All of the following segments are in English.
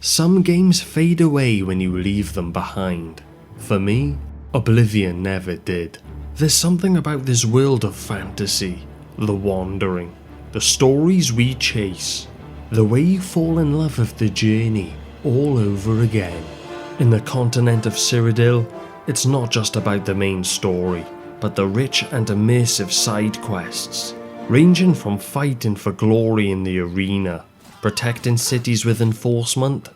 Some games fade away when you leave them behind. For me, Oblivion never did. There's something about this world of fantasy, the wandering, the stories we chase, the way you fall in love with the journey all over again. In the continent of Cyrodiil, it's not just about the main story, but the rich and immersive side quests, ranging from fighting for glory in the arena, protecting cities with enforcement,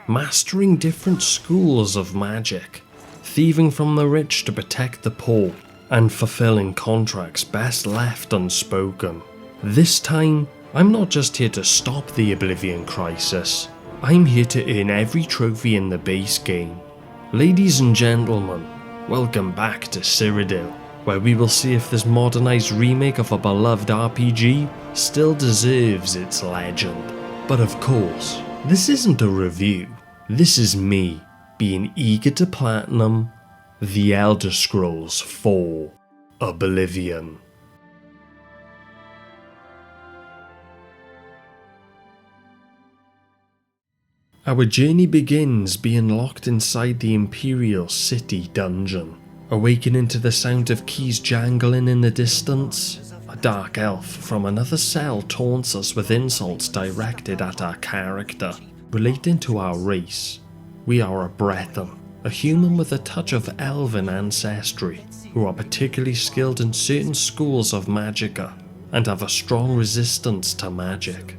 mastering different schools of magic, thieving from the rich to protect the poor, and fulfilling contracts best left unspoken. This time, I'm not just here to stop the Oblivion crisis, I'm here to earn every trophy in the base game. Ladies and gentlemen, welcome back to Cyrodiil, where we will see if this modernised remake of a beloved RPG still deserves its legend. But of course, this isn't a review, this is me being eager to platinum The Elder Scrolls 4 Oblivion. Our journey begins being locked inside the Imperial City dungeon, awakening to the sound of keys jangling in the distance. A dark elf from another cell taunts us with insults directed at our character, relating to our race. We are a Breton, a human with a touch of elven ancestry, who are particularly skilled in certain schools of magicka, and have a strong resistance to magic.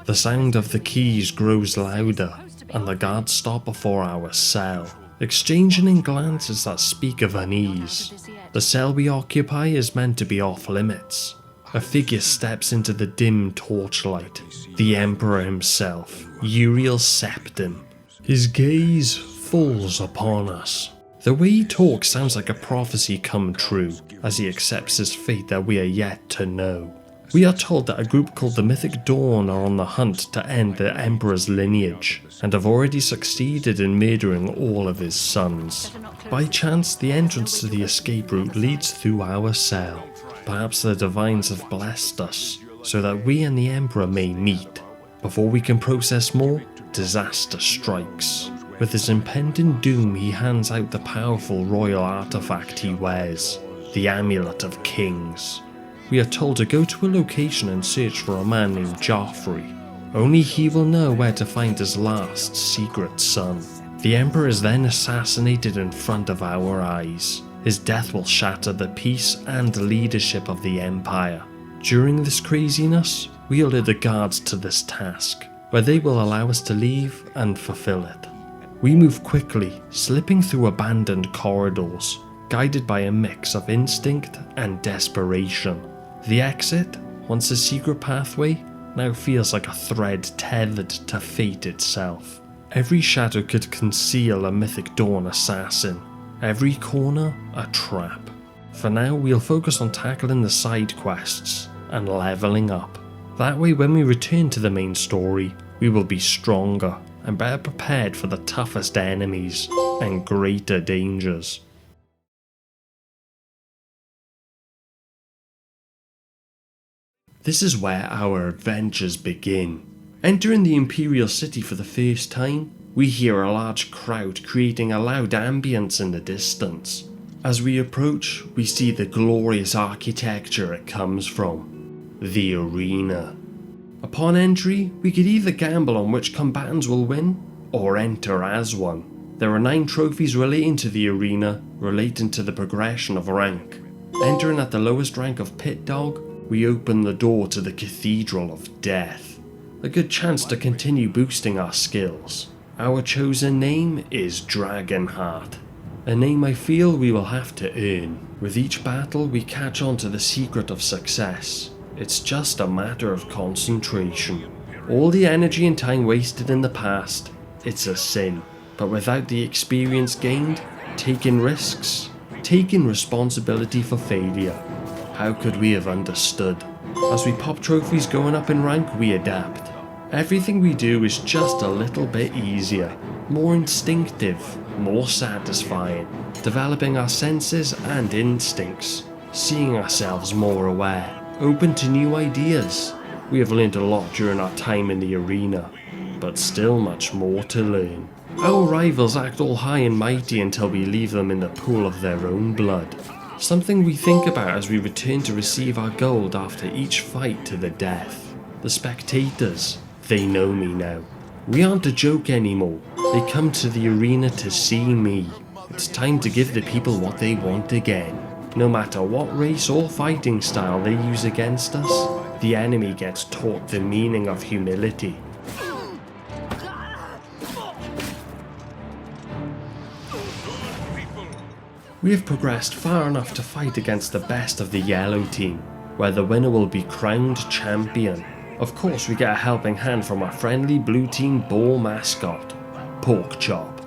The sound of the keys grows louder, and the guards stop before our cell, exchanging glances that speak of unease. The cell we occupy is meant to be off limits. A figure steps into the dim torchlight, the Emperor himself, Uriel Septim. His gaze falls upon us. The way he talks sounds like a prophecy come true, as he accepts his fate that we are yet to know. We are told that a group called the Mythic Dawn are on the hunt to end the Emperor's lineage, and have already succeeded in murdering all of his sons. By chance, the entrance to the escape route leads through our cell. Perhaps the Divines have blessed us, so that we and the Emperor may meet. Before we can process more, disaster strikes. With his impending doom, he hands out the powerful royal artifact he wears, the Amulet of Kings. We are told to go to a location and search for a man named Joffrey. Only he will know where to find his last secret son. The Emperor is then assassinated in front of our eyes. His death will shatter the peace and leadership of the Empire. During this craziness, we alert the guards to this task, where they will allow us to leave and fulfill it. We move quickly, slipping through abandoned corridors, guided by a mix of instinct and desperation. The exit, once a secret pathway, now feels like a thread tethered to fate itself. Every shadow could conceal a Mythic Dawn assassin, every corner a trap. For now, we'll focus on tackling the side quests and leveling up. That way, when we return to the main story, we will be stronger and better prepared for the toughest enemies and greater dangers. This is where our adventures begin. Entering the Imperial City for the first time, we hear a large crowd creating a loud ambience in the distance. As we approach, we see the glorious architecture it comes from, the arena. Upon entry, we could either gamble on which combatants will win, or enter as one. There are 9 trophies relating to the arena, relating to the progression of rank. Entering at the lowest rank of Pit Dog, we open the door to the Cathedral of Death. A good chance to continue boosting our skills. Our chosen name is Dragonheart, a name I feel we will have to earn. With each battle we catch on to the secret of success. It's just a matter of concentration. All the energy and time wasted in the past, it's a sin. But without the experience gained, taking risks, taking responsibility for failure, how could we have understood? As we pop trophies going up in rank, we adapt. Everything we do is just a little bit easier, more instinctive, more satisfying, developing our senses and instincts, seeing ourselves more aware, open to new ideas. We have learned a lot during our time in the arena. but still much more to learn. Our rivals act all high and mighty until we leave them in the pool of their own blood. Something we think about as we return to receive our gold after each fight to the death. The spectators, they know me now. We aren't a joke anymore. They come to the arena to see me. It's time to give the people what they want again. No matter what race or fighting style they use against us, the enemy gets taught the meaning of humility. We have progressed far enough to fight against the best of the yellow team, where the winner will be crowned champion. Of course, we get a helping hand from our friendly blue team boar mascot, Porkchop.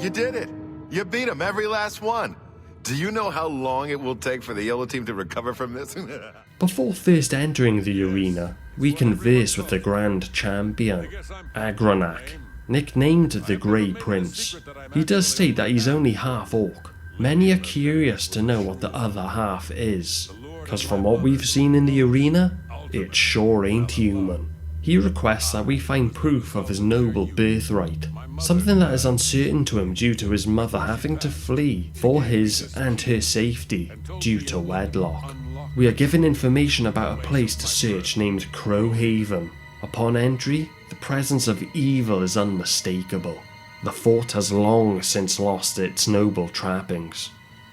You did it! You beat them, every last one! Do you know how long it will take for the yellow team to recover from this? Before first entering the arena, we converse with the Grand Champion, Agronak, nicknamed the Grey Prince. He does state that he's only half orc. Many are curious to know what the other half is, cause from what we've seen in the arena, it sure ain't human. He requests that we find proof of his noble birthright, something that is uncertain to him due to his mother having to flee for his and her safety due to wedlock. We are given information about a place to search named Crowhaven. Upon entry, the presence of evil is unmistakable. The fort has long since lost its noble trappings.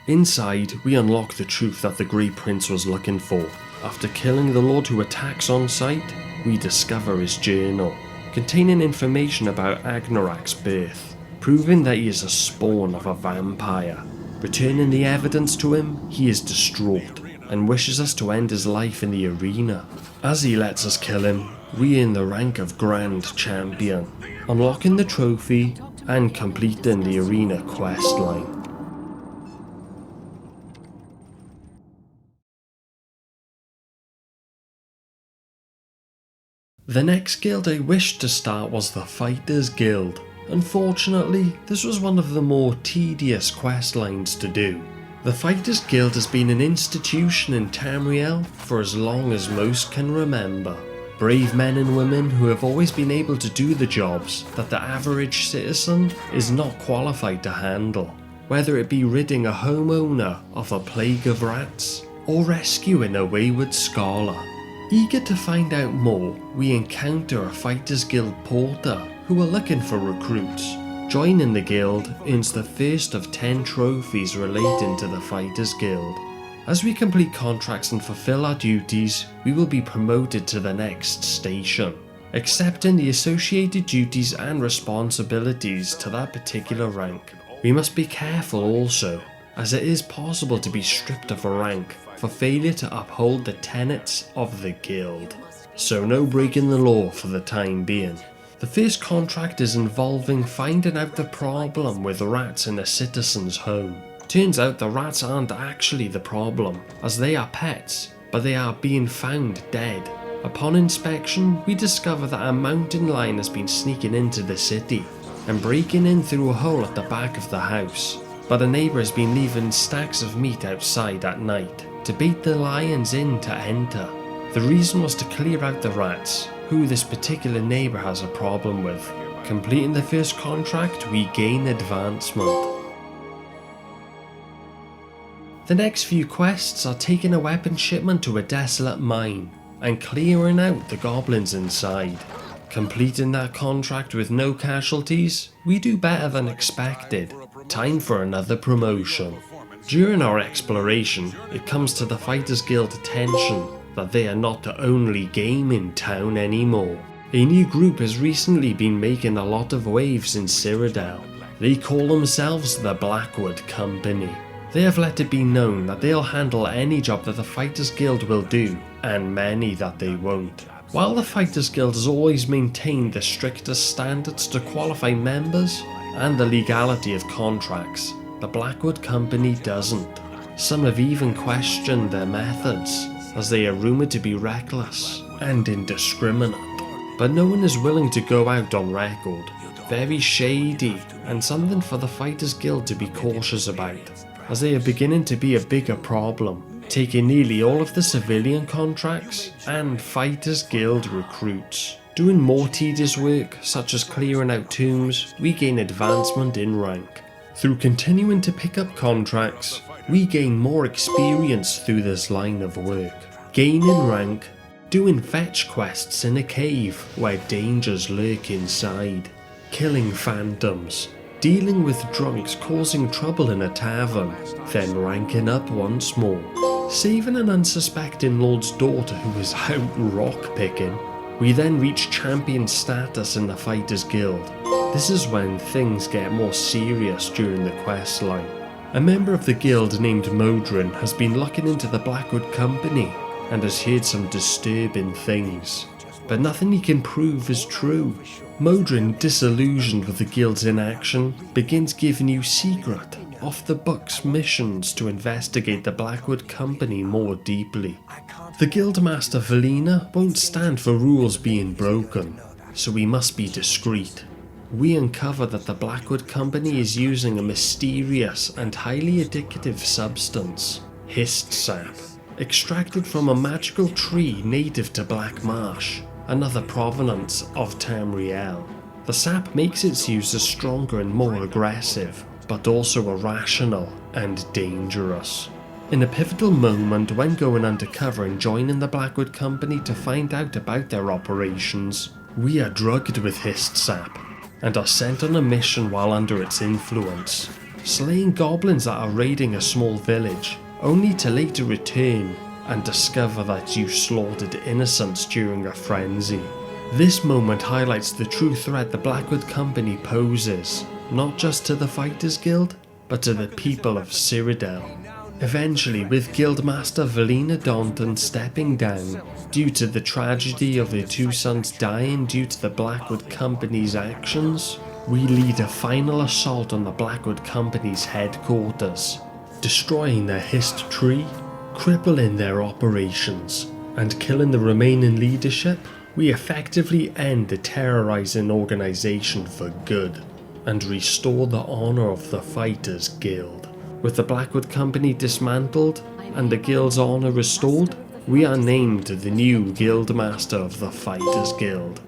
Inside, we unlock the truth that the Grey Prince was looking for. After killing the Lord who attacks on sight, we discover his journal, containing information about Agnorak's birth, proving that he is a spawn of a vampire. Returning the evidence to him, he is distraught and wishes us to end his life in the arena. As he lets us kill him, we earn the rank of Grand Champion, unlocking the trophy and completing the arena questline. The next guild I wished to start was the Fighters Guild. Unfortunately, this was one of the more tedious questlines to do. The Fighters Guild has been an institution in Tamriel for as long as most can remember. Brave men and women who have always been able to do the jobs that the average citizen is not qualified to handle. Whether it be ridding a homeowner of a plague of rats, or rescuing a wayward scholar. Eager to find out more, we encounter a Fighters Guild porter who are looking for recruits. Joining the guild earns the first of 10 trophies relating to the Fighters Guild. As we complete contracts and fulfill our duties, we will be promoted to the next station, accepting the associated duties and responsibilities to that particular rank. We must be careful also, as it is possible to be stripped of a rank for failure to uphold the tenets of the guild. So no breaking the law for the time being. The first contract is involving finding out the problem with rats in a citizen's home. Turns out the rats aren't actually the problem, as they are pets, but they are being found dead. Upon inspection, we discover that a mountain lion has been sneaking into the city and breaking in through a hole at the back of the house. But a neighbour has been leaving stacks of meat outside at night to bait the lions in to enter. The reason was to clear out the rats, who this particular neighbour has a problem with. Completing the first contract, we gain advancement. The next few quests are taking a weapon shipment to a desolate mine and clearing out the goblins inside. Completing that contract with no casualties, we do better than expected. Time for another promotion. During our exploration, it comes to the Fighters Guild attention that they are not the only game in town anymore. A new group has recently been making a lot of waves in Cyrodiil. They call themselves the Blackwood Company. They have let it be known that they'll handle any job that the Fighters Guild will do, and many that they won't. While the Fighters Guild has always maintained the strictest standards to qualify members and the legality of contracts, the Blackwood Company doesn't. Some have even questioned their methods, as they are rumoured to be reckless and indiscriminate. But no one is willing to go out on record. Very shady, and something for the Fighters Guild to be cautious about, as they are beginning to be a bigger problem. taking nearly all of the civilian contracts and Fighters Guild recruits. Doing more tedious work, such as clearing out tombs, we gain advancement in rank. Through continuing to pick up contracts, we gain more experience through this line of work. Gaining rank, doing fetch quests in a cave where dangers lurk inside, killing phantoms, dealing with drunks causing trouble in a tavern, then ranking up once more, saving an unsuspecting lord's daughter who was out rock picking. We then reach champion status in the Fighters Guild. This is when things get more serious during the quest line. A member of the guild named Modron has been looking into the Blackwood Company and has heard some disturbing things, but nothing he can prove is true. Modron, disillusioned with the guild's inaction, begins giving you secret, off-the-books missions to investigate the Blackwood Company more deeply. The Guildmaster Valina won't stand for rules being broken, so we must be discreet. We uncover that the Blackwood Company is using a mysterious and highly addictive substance, hist sap, extracted from a magical tree native to Black Marsh, another provenance of Tamriel. The sap makes its users stronger and more aggressive, but also irrational and dangerous. In a pivotal moment when going undercover and joining the Blackwood Company to find out about their operations, we are drugged with hist sap and are sent on a mission while under its influence, slaying goblins that are raiding a small village, only to later return and discover that you slaughtered innocents during a frenzy. This moment highlights the true threat the Blackwood Company poses, not just to the Fighters Guild, but to the people of Cyrodiil. Eventually, with Guildmaster Valina Daunton stepping down due to the tragedy of her two sons dying due to the Blackwood Company's actions, we lead a final assault on the Blackwood Company's headquarters, destroying their hist tree, crippling their operations, and killing the remaining leadership. We effectively end the terrorizing organization for good and restore the honor of the Fighters Guild. With the Blackwood Company dismantled and the guild's honor restored, we are named the new Guildmaster of the Fighters Guild.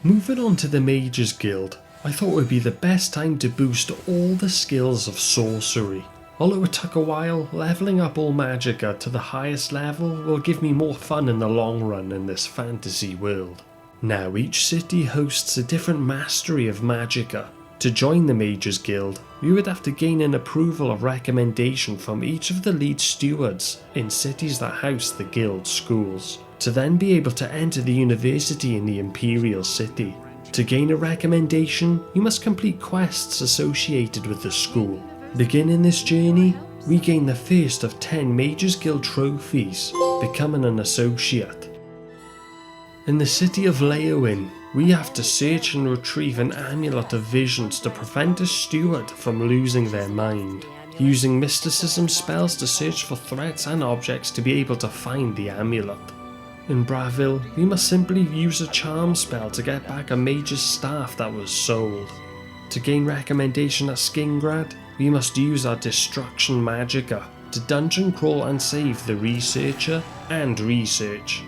Moving on to the Mages Guild, I thought it would be the best time to boost all the skills of sorcery. Although it took a while, leveling up all magicka to the highest level will give me more fun in the long run in this fantasy world. Now each city hosts a different mastery of magicka. To join the Mages Guild, we would have to gain an approval or recommendation from each of the lead stewards in cities that house the guild schools, to then be able to enter the university in the Imperial City. To gain a recommendation, you must complete quests associated with the school. Beginning this journey, we gain the first of 10 Mages Guild trophies, becoming an associate. In the city of Leowin, we have to search and retrieve an amulet of visions to prevent a steward from losing their mind, using mysticism spells to search for threats and objects to be able to find the amulet. In Bravil, we must simply use a charm spell to get back a mage's staff that was sold. To gain recommendation at Skingrad, we must use our destruction magicka to dungeon crawl and save the researcher and research.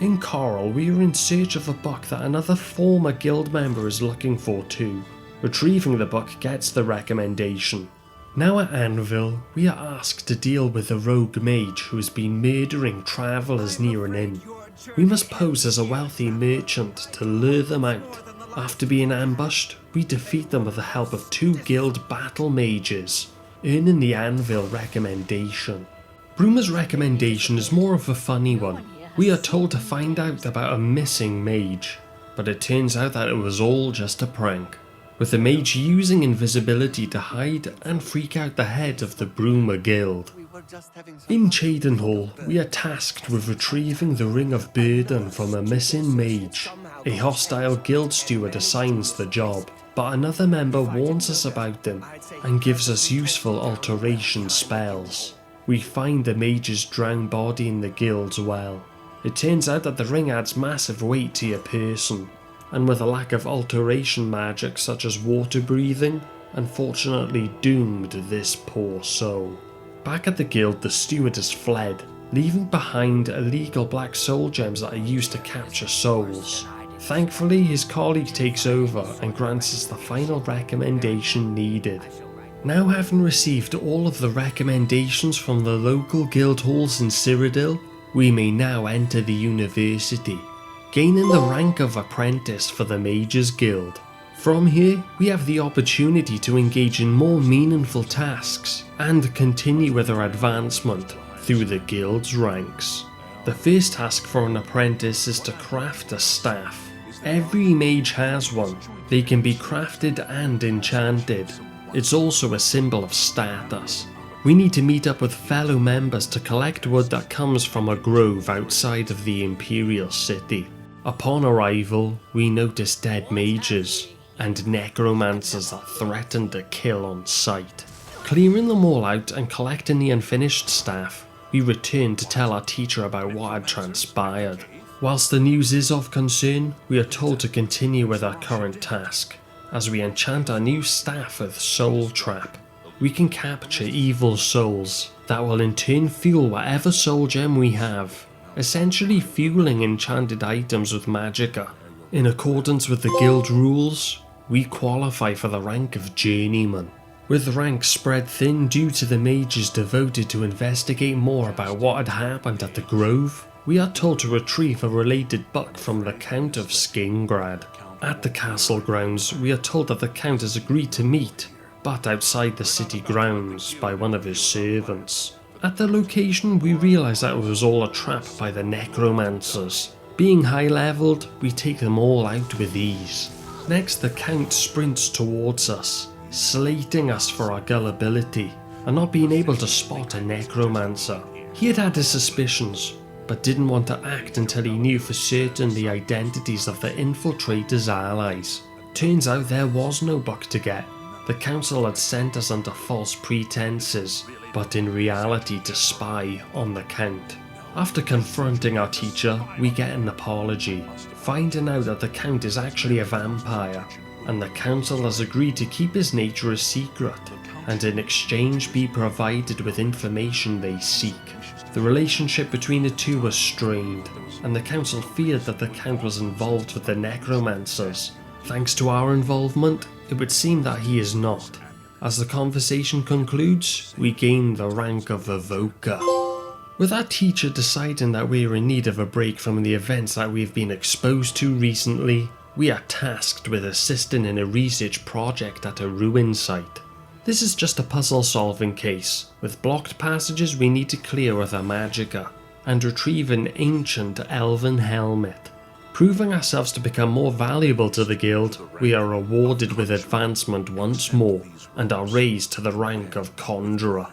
In Coral, we are in search of a book that another former guild member is looking for too. Retrieving the book gets the recommendation. Now at Anvil, we are asked to deal with a rogue mage who has been murdering travellers near an inn. We must pose as a wealthy merchant to lure them out. After being ambushed, we defeat them with the help of 2 guild battle mages, earning the Anvil recommendation. Bruma's recommendation is more of a funny one. We are told to find out about a missing mage, but it turns out that it was all just a prank, with the mage using invisibility to hide and freak out the head of the Bruma Guild. In Cheydinhall, we are tasked with retrieving the Ring of Burden from a missing mage. A hostile guild steward assigns the job, but another member warns us about him and gives us useful alteration spells. We find the mage's drowned body in the guild's well. It turns out that the ring adds massive weight to your person. and with a lack of alteration magic such as water breathing, unfortunately doomed this poor soul. Back at the guild, the steward has fled, leaving behind illegal black soul gems that are used to capture souls. Thankfully, his colleague takes over and grants us the final recommendation needed. Now having received all of the recommendations from the local guild halls in Cyrodiil, we may now enter the university, gaining the rank of apprentice for the Mages Guild. From here, we have the opportunity to engage in more meaningful tasks and continue with our advancement through the guild's ranks. The first task for an apprentice is to craft a staff. Every mage has one. They can be crafted and enchanted. It's also a symbol of status. We need to meet up with fellow members to collect wood that comes from a grove outside of the Imperial City. Upon arrival, we notice dead mages and necromancers that threaten to kill on sight. Clearing them all out and collecting the unfinished staff, we return to tell our teacher about what had transpired. Whilst the news is of concern, we are told to continue with our current task. As we enchant our new staff with Soul Trap, we can capture evil souls that will in turn fuel whatever soul gem we have, essentially fueling enchanted items with magicka. In accordance with the guild rules, we qualify for the rank of Journeyman. With ranks spread thin due to the mages devoted to investigate more about what had happened at the Grove, we are told to retrieve a related book from the Count of Skingrad. At the castle grounds, we are told that the Count has agreed to meet, but outside the city grounds by one of his servants. At the location, we realise that it was all a trap by the necromancers. Being high-levelled, we take them all out with ease. Next, the Count sprints towards us, slating us for our gullibility and not being able to spot a necromancer. He had had his suspicions, but didn't want to act until he knew for certain the identities of the infiltrators' allies. Turns out there was no book to get. The council had sent us under false pretenses, but in reality to spy on the Count. After confronting our teacher, we get an apology, finding out that the Count is actually a vampire, and the council has agreed to keep his nature a secret, and in exchange be provided with information they seek. The relationship between the two was strained, and the council feared that the Count was involved with the necromancers. Thanks to our involvement, it would seem that he is not. As the conversation concludes, we gain the rank of Evoker. With our teacher deciding that we are in need of a break from the events that we have been exposed to recently, we are tasked with assisting in a research project at a ruin site. This is just a puzzle solving case, with blocked passages we need to clear with our magicka, and retrieve an ancient elven helmet. Proving ourselves to become more valuable to the guild, we are rewarded with advancement once more, and are raised to the rank of Conjurer.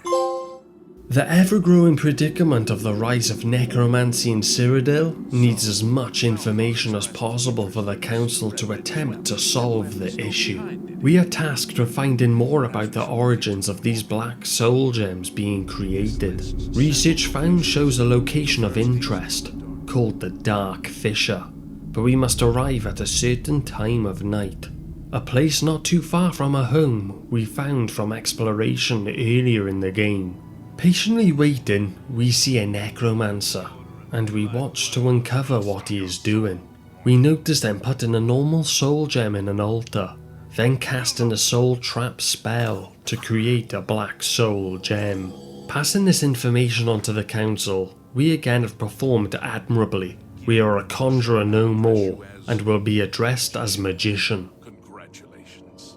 The ever-growing predicament of the rise of necromancy in Cyrodiil needs as much information as possible for the council to attempt to solve the issue. We are tasked with finding more about the origins of these black soul gems being created. Research found shows a location of interest, called the Dark Fissure, but we must arrive at a certain time of night. A place not too far from our home we found from exploration earlier in the game. Patiently waiting, we see a necromancer, and we watch to uncover what he is doing. We notice them putting a normal soul gem in an altar, then casting a soul trap spell to create a black soul gem. Passing this information on to the council, we again have performed admirably. We are a conjurer no more, and will be addressed as magician. Congratulations.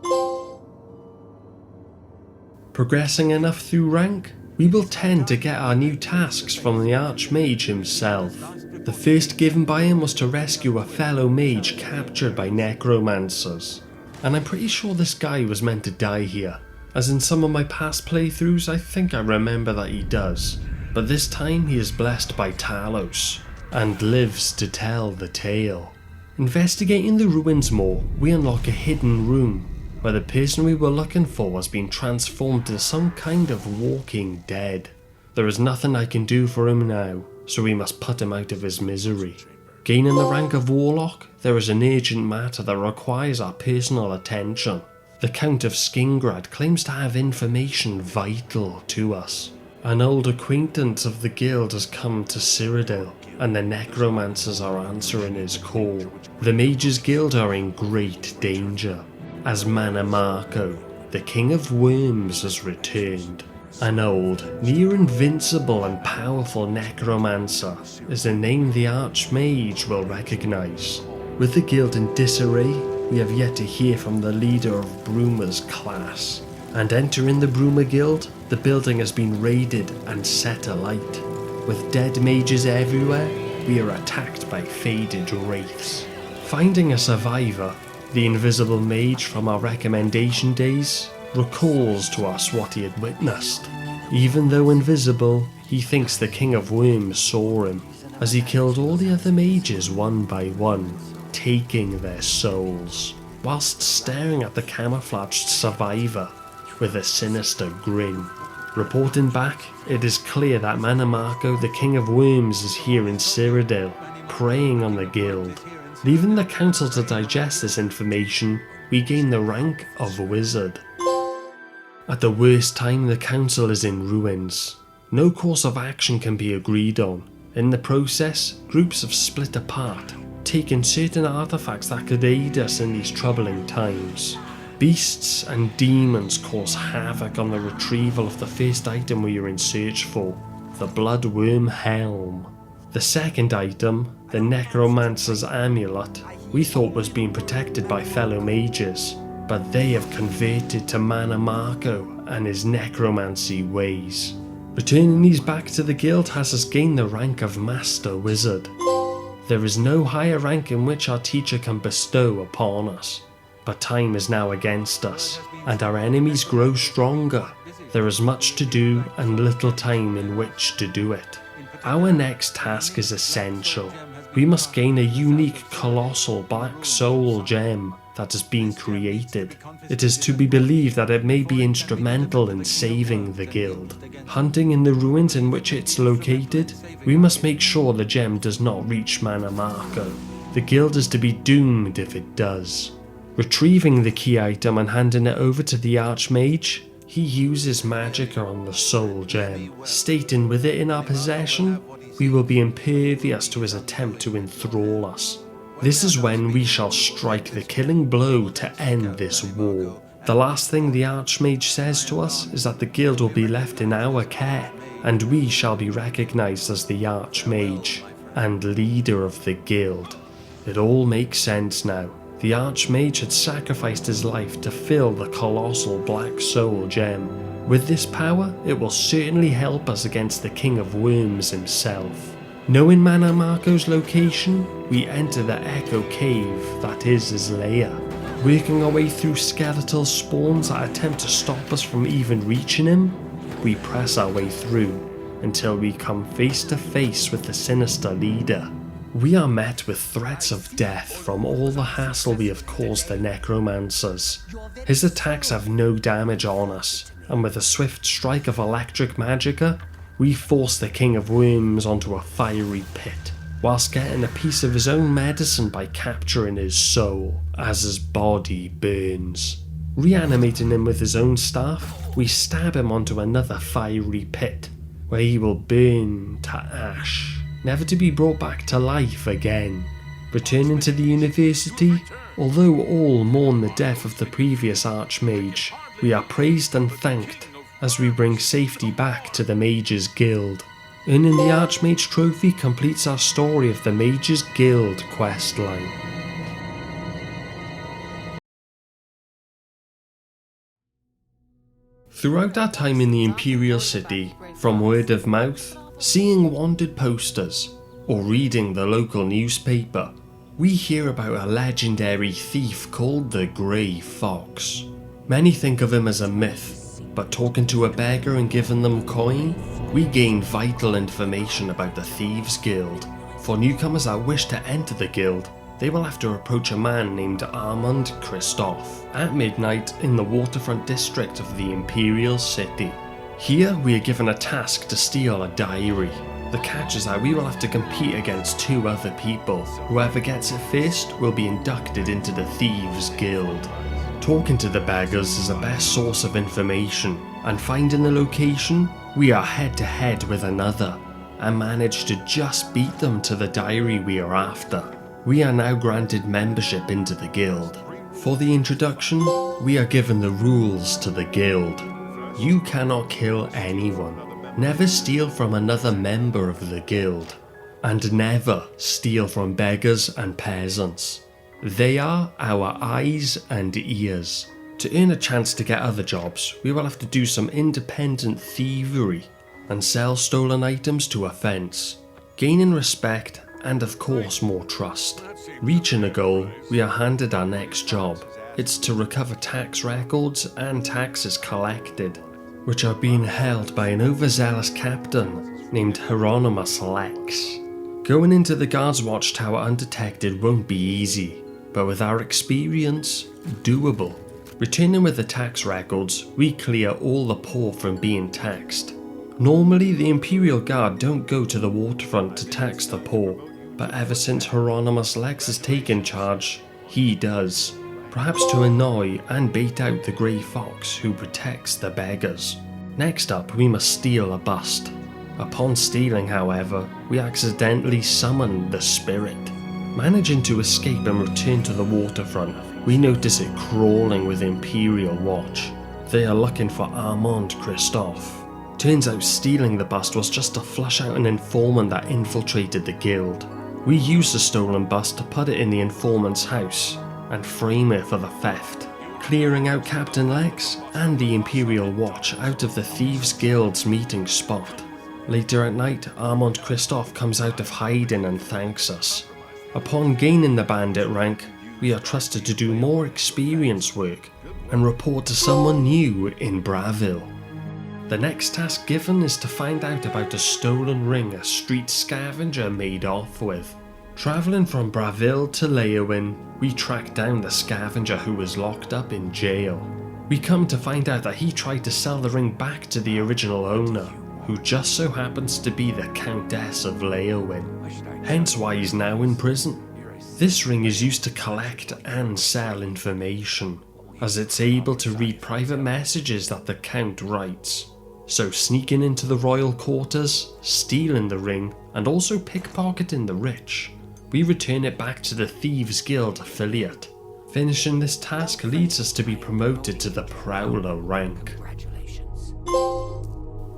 Progressing enough through rank, we will tend to get our new tasks from the Archmage himself. The first given by him was to rescue a fellow mage captured by necromancers. And I'm pretty sure this guy was meant to die here, as in some of my past playthroughs I think I remember that he does. But this time he is blessed by Talos, and lives to tell the tale. Investigating the ruins more, we unlock a hidden room, where the person we were looking for has been transformed into some kind of walking dead. There is nothing I can do for him now, so we must put him out of his misery. Gaining the rank of Warlock, there is an urgent matter that requires our personal attention. The Count of Skingrad claims to have information vital to us. An old acquaintance of the guild has come to Cyrodiil, and the necromancers are answering his call. The Mages Guild are in great danger, as Mana Marco, the King of Worms, has returned. An old, near invincible and powerful necromancer is a name the Archmage will recognise. With the guild in disarray, we have yet to hear from the leader of Bruma's class. And entering the Bruma Guild, the building has been raided and set alight. With dead mages everywhere, we are attacked by faded wraiths. Finding a survivor, the invisible mage from our recommendation days recalls to us what he had witnessed. Even though invisible, he thinks the King of Worms saw him, as he killed all the other mages one by one, taking their souls, whilst staring at the camouflaged survivor with a sinister grin. Reporting back, it is clear that Mana Marco, the King of Worms, is here in Cyrodiil, preying on the guild. Leaving the council to digest this information, we gain the rank of Wizard. At the worst time, the council is in ruins. No course of action can be agreed on. In the process, groups have split apart, taking certain artifacts that could aid us in these troubling times. Beasts and demons cause havoc on the retrieval of the first item we are in search for, the Bloodworm Helm. The second item, the Necromancer's Amulet, we thought was being protected by fellow mages, but they have converted to Mana Marco and his necromancy ways. Returning these back to the guild has us gain the rank of Master Wizard. There is no higher rank in which our teacher can bestow upon us, but time is now against us, and our enemies grow stronger. There is much to do and little time in which to do it. Our next task is essential. We must gain a unique colossal black soul gem that has been created. It is to be believed that it may be instrumental in saving the guild. Hunting in the ruins in which it's located, we must make sure the gem does not reach Mana Marco. The guild is to be doomed if it does. Retrieving the key item and handing it over to the Archmage, he uses Magicka on the soul gem, stating with it in our possession, we will be impervious to his attempt to enthrall us. This is when we shall strike the killing blow to end this war. The last thing the Archmage says to us is that the guild will be left in our care, and we shall be recognised as the Archmage and leader of the guild. It all makes sense now. The Archmage had sacrificed his life to fill the colossal black soul gem. With this power, it will certainly help us against the King of Worms himself. Knowing Mana Marco's location, we enter the Echo Cave that is his lair. Working our way through skeletal spawns that attempt to stop us from even reaching him, we press our way through until we come face to face with the sinister leader. We are met with threats of death from all the hassle we have caused the necromancers. His attacks have no damage on us, and with a swift strike of electric magicka, we force the King of Worms onto a fiery pit, whilst getting a piece of his own medicine by capturing his soul as his body burns. Reanimating him with his own staff, we stab him onto another fiery pit, where he will burn to ash, never to be brought back to life again. Returning to the university, although all mourn the death of the previous Archmage, we are praised and thanked as we bring safety back to the Mages Guild. Earning the Archmage trophy completes our story of the Mages Guild questline. Throughout our time in the Imperial City, from word of mouth, seeing wanted posters, or reading the local newspaper, we hear about a legendary thief called the Grey Fox. Many think of him as a myth, but talking to a beggar and giving them coin, we gain vital information about the Thieves Guild. For newcomers that wish to enter the guild, they will have to approach a man named Armand Christophe at midnight in the waterfront district of the Imperial City. Here we are given a task to steal a diary. The catch is that we will have to compete against 2 other people. Whoever gets it first will be inducted into the Thieves Guild. Talking to the beggars is the best source of information, and finding the location, we are head to head with another, and manage to just beat them to the diary we are after. We are now granted membership into the guild. For the introduction, we are given the rules to the guild. You cannot kill anyone, never steal from another member of the guild, and never steal from beggars and peasants. They are our eyes and ears. To earn a chance to get other jobs, we will have to do some independent thievery and sell stolen items to a fence, gaining respect and of course more trust. Reaching a goal, we are handed our next job. It's to recover tax records and taxes collected, which are being held by an overzealous captain named Hieronymus Lex. Going into the guard's watchtower undetected won't be easy, but with our experience, doable. Returning with the tax records, we clear all the poor from being taxed. Normally, the Imperial Guard don't go to the waterfront to tax the poor, but ever since Hieronymus Lex has taken charge, he does. Perhaps to annoy and bait out the Grey Fox who protects the beggars. Next up, we must steal a bust. Upon stealing, however, we accidentally summon the spirit. Managing to escape and return to the waterfront, we notice it crawling with Imperial Watch. They are looking for Armand Christophe. Turns out stealing the bust was just to flush out an informant that infiltrated the guild. We use the stolen bust to put it in the informant's house and frame it for the theft, clearing out Captain Lex and the Imperial Watch out of the Thieves Guild's meeting spot. Later at night, Armand Christophe comes out of hiding and thanks us. Upon gaining the bandit rank, we are trusted to do more experience work and report to someone new in Braville. The next task given is to find out about a stolen ring a street scavenger made off with. Travelling from Braville to Leowin, we track down the scavenger who was locked up in jail. We come to find out that he tried to sell the ring back to the original owner, who just so happens to be the Countess of Leowin, hence why he's now in prison. This ring is used to collect and sell information, as it's able to read private messages that the Count writes. So sneaking into the royal quarters, stealing the ring, and also pickpocketing the rich, we return it back to the Thieves Guild affiliate. Finishing this task leads us to be promoted to the Prowler rank.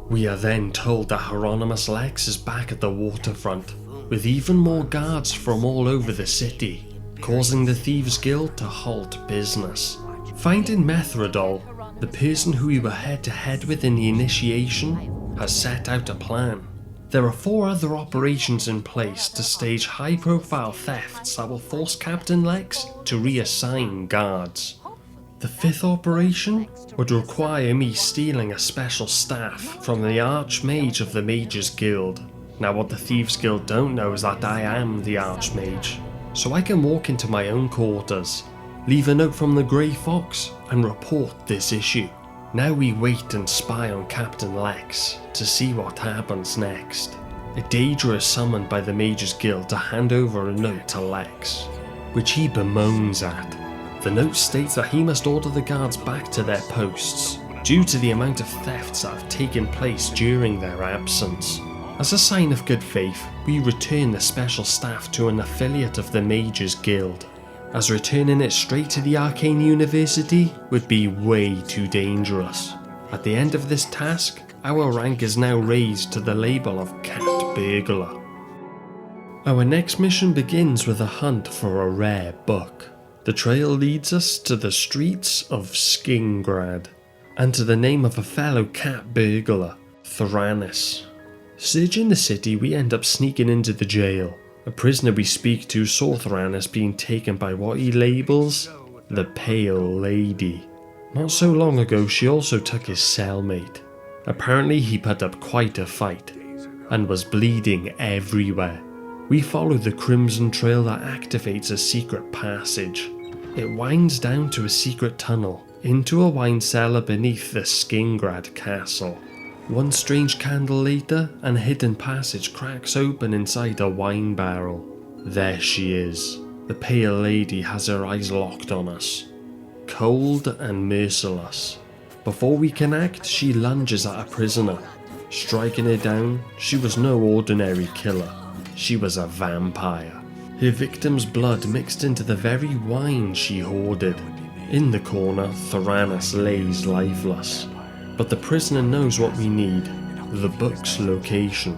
We are then told that Hieronymus Lex is back at the waterfront, with even more guards from all over the city, causing the Thieves Guild to halt business. Finding Methrodol, the person who we were head to head with in the initiation, has set out a plan. There are 4 other operations in place to stage high-profile thefts that will force Captain Lex to reassign guards. The 5th operation would require me stealing a special staff from the Archmage of the Mages Guild. Now what the Thieves Guild don't know is that I am the Archmage, so I can walk into my own quarters, leave a note from the Grey Fox and report this issue. Now we wait and spy on Captain Lex to see what happens next. A Daedra is summoned by the Mages Guild to hand over a note to Lex, which he bemoans at. The note states that he must order the guards back to their posts due to the amount of thefts that have taken place during their absence. As a sign of good faith, we return the special staff to an affiliate of the Mages Guild, as returning it straight to the Arcane University would be way too dangerous. At the end of this task, our rank is now raised to the label of Cat Burglar. Our next mission begins with a hunt for a rare book. The trail leads us to the streets of Skingrad, and to the name of a fellow cat burglar, Thranis. Searching the city, we end up sneaking into the jail. A prisoner we speak to saw Thranis being taken by what he labels the Pale Lady. Not so long ago, she also took his cellmate. Apparently he put up quite a fight, and was bleeding everywhere. We follow the Crimson Trail that activates a secret passage. It winds down to a secret tunnel, into a wine cellar beneath the Skingrad castle. One strange candle later, and a hidden passage cracks open inside a wine barrel. There she is. The pale lady has her eyes locked on us, cold and merciless. Before we can act, she lunges at a prisoner. Striking her down, she was no ordinary killer. She was a vampire. Her victim's blood mixed into the very wine she hoarded. In the corner, Theranos lays lifeless. But the prisoner knows what we need, the book's location.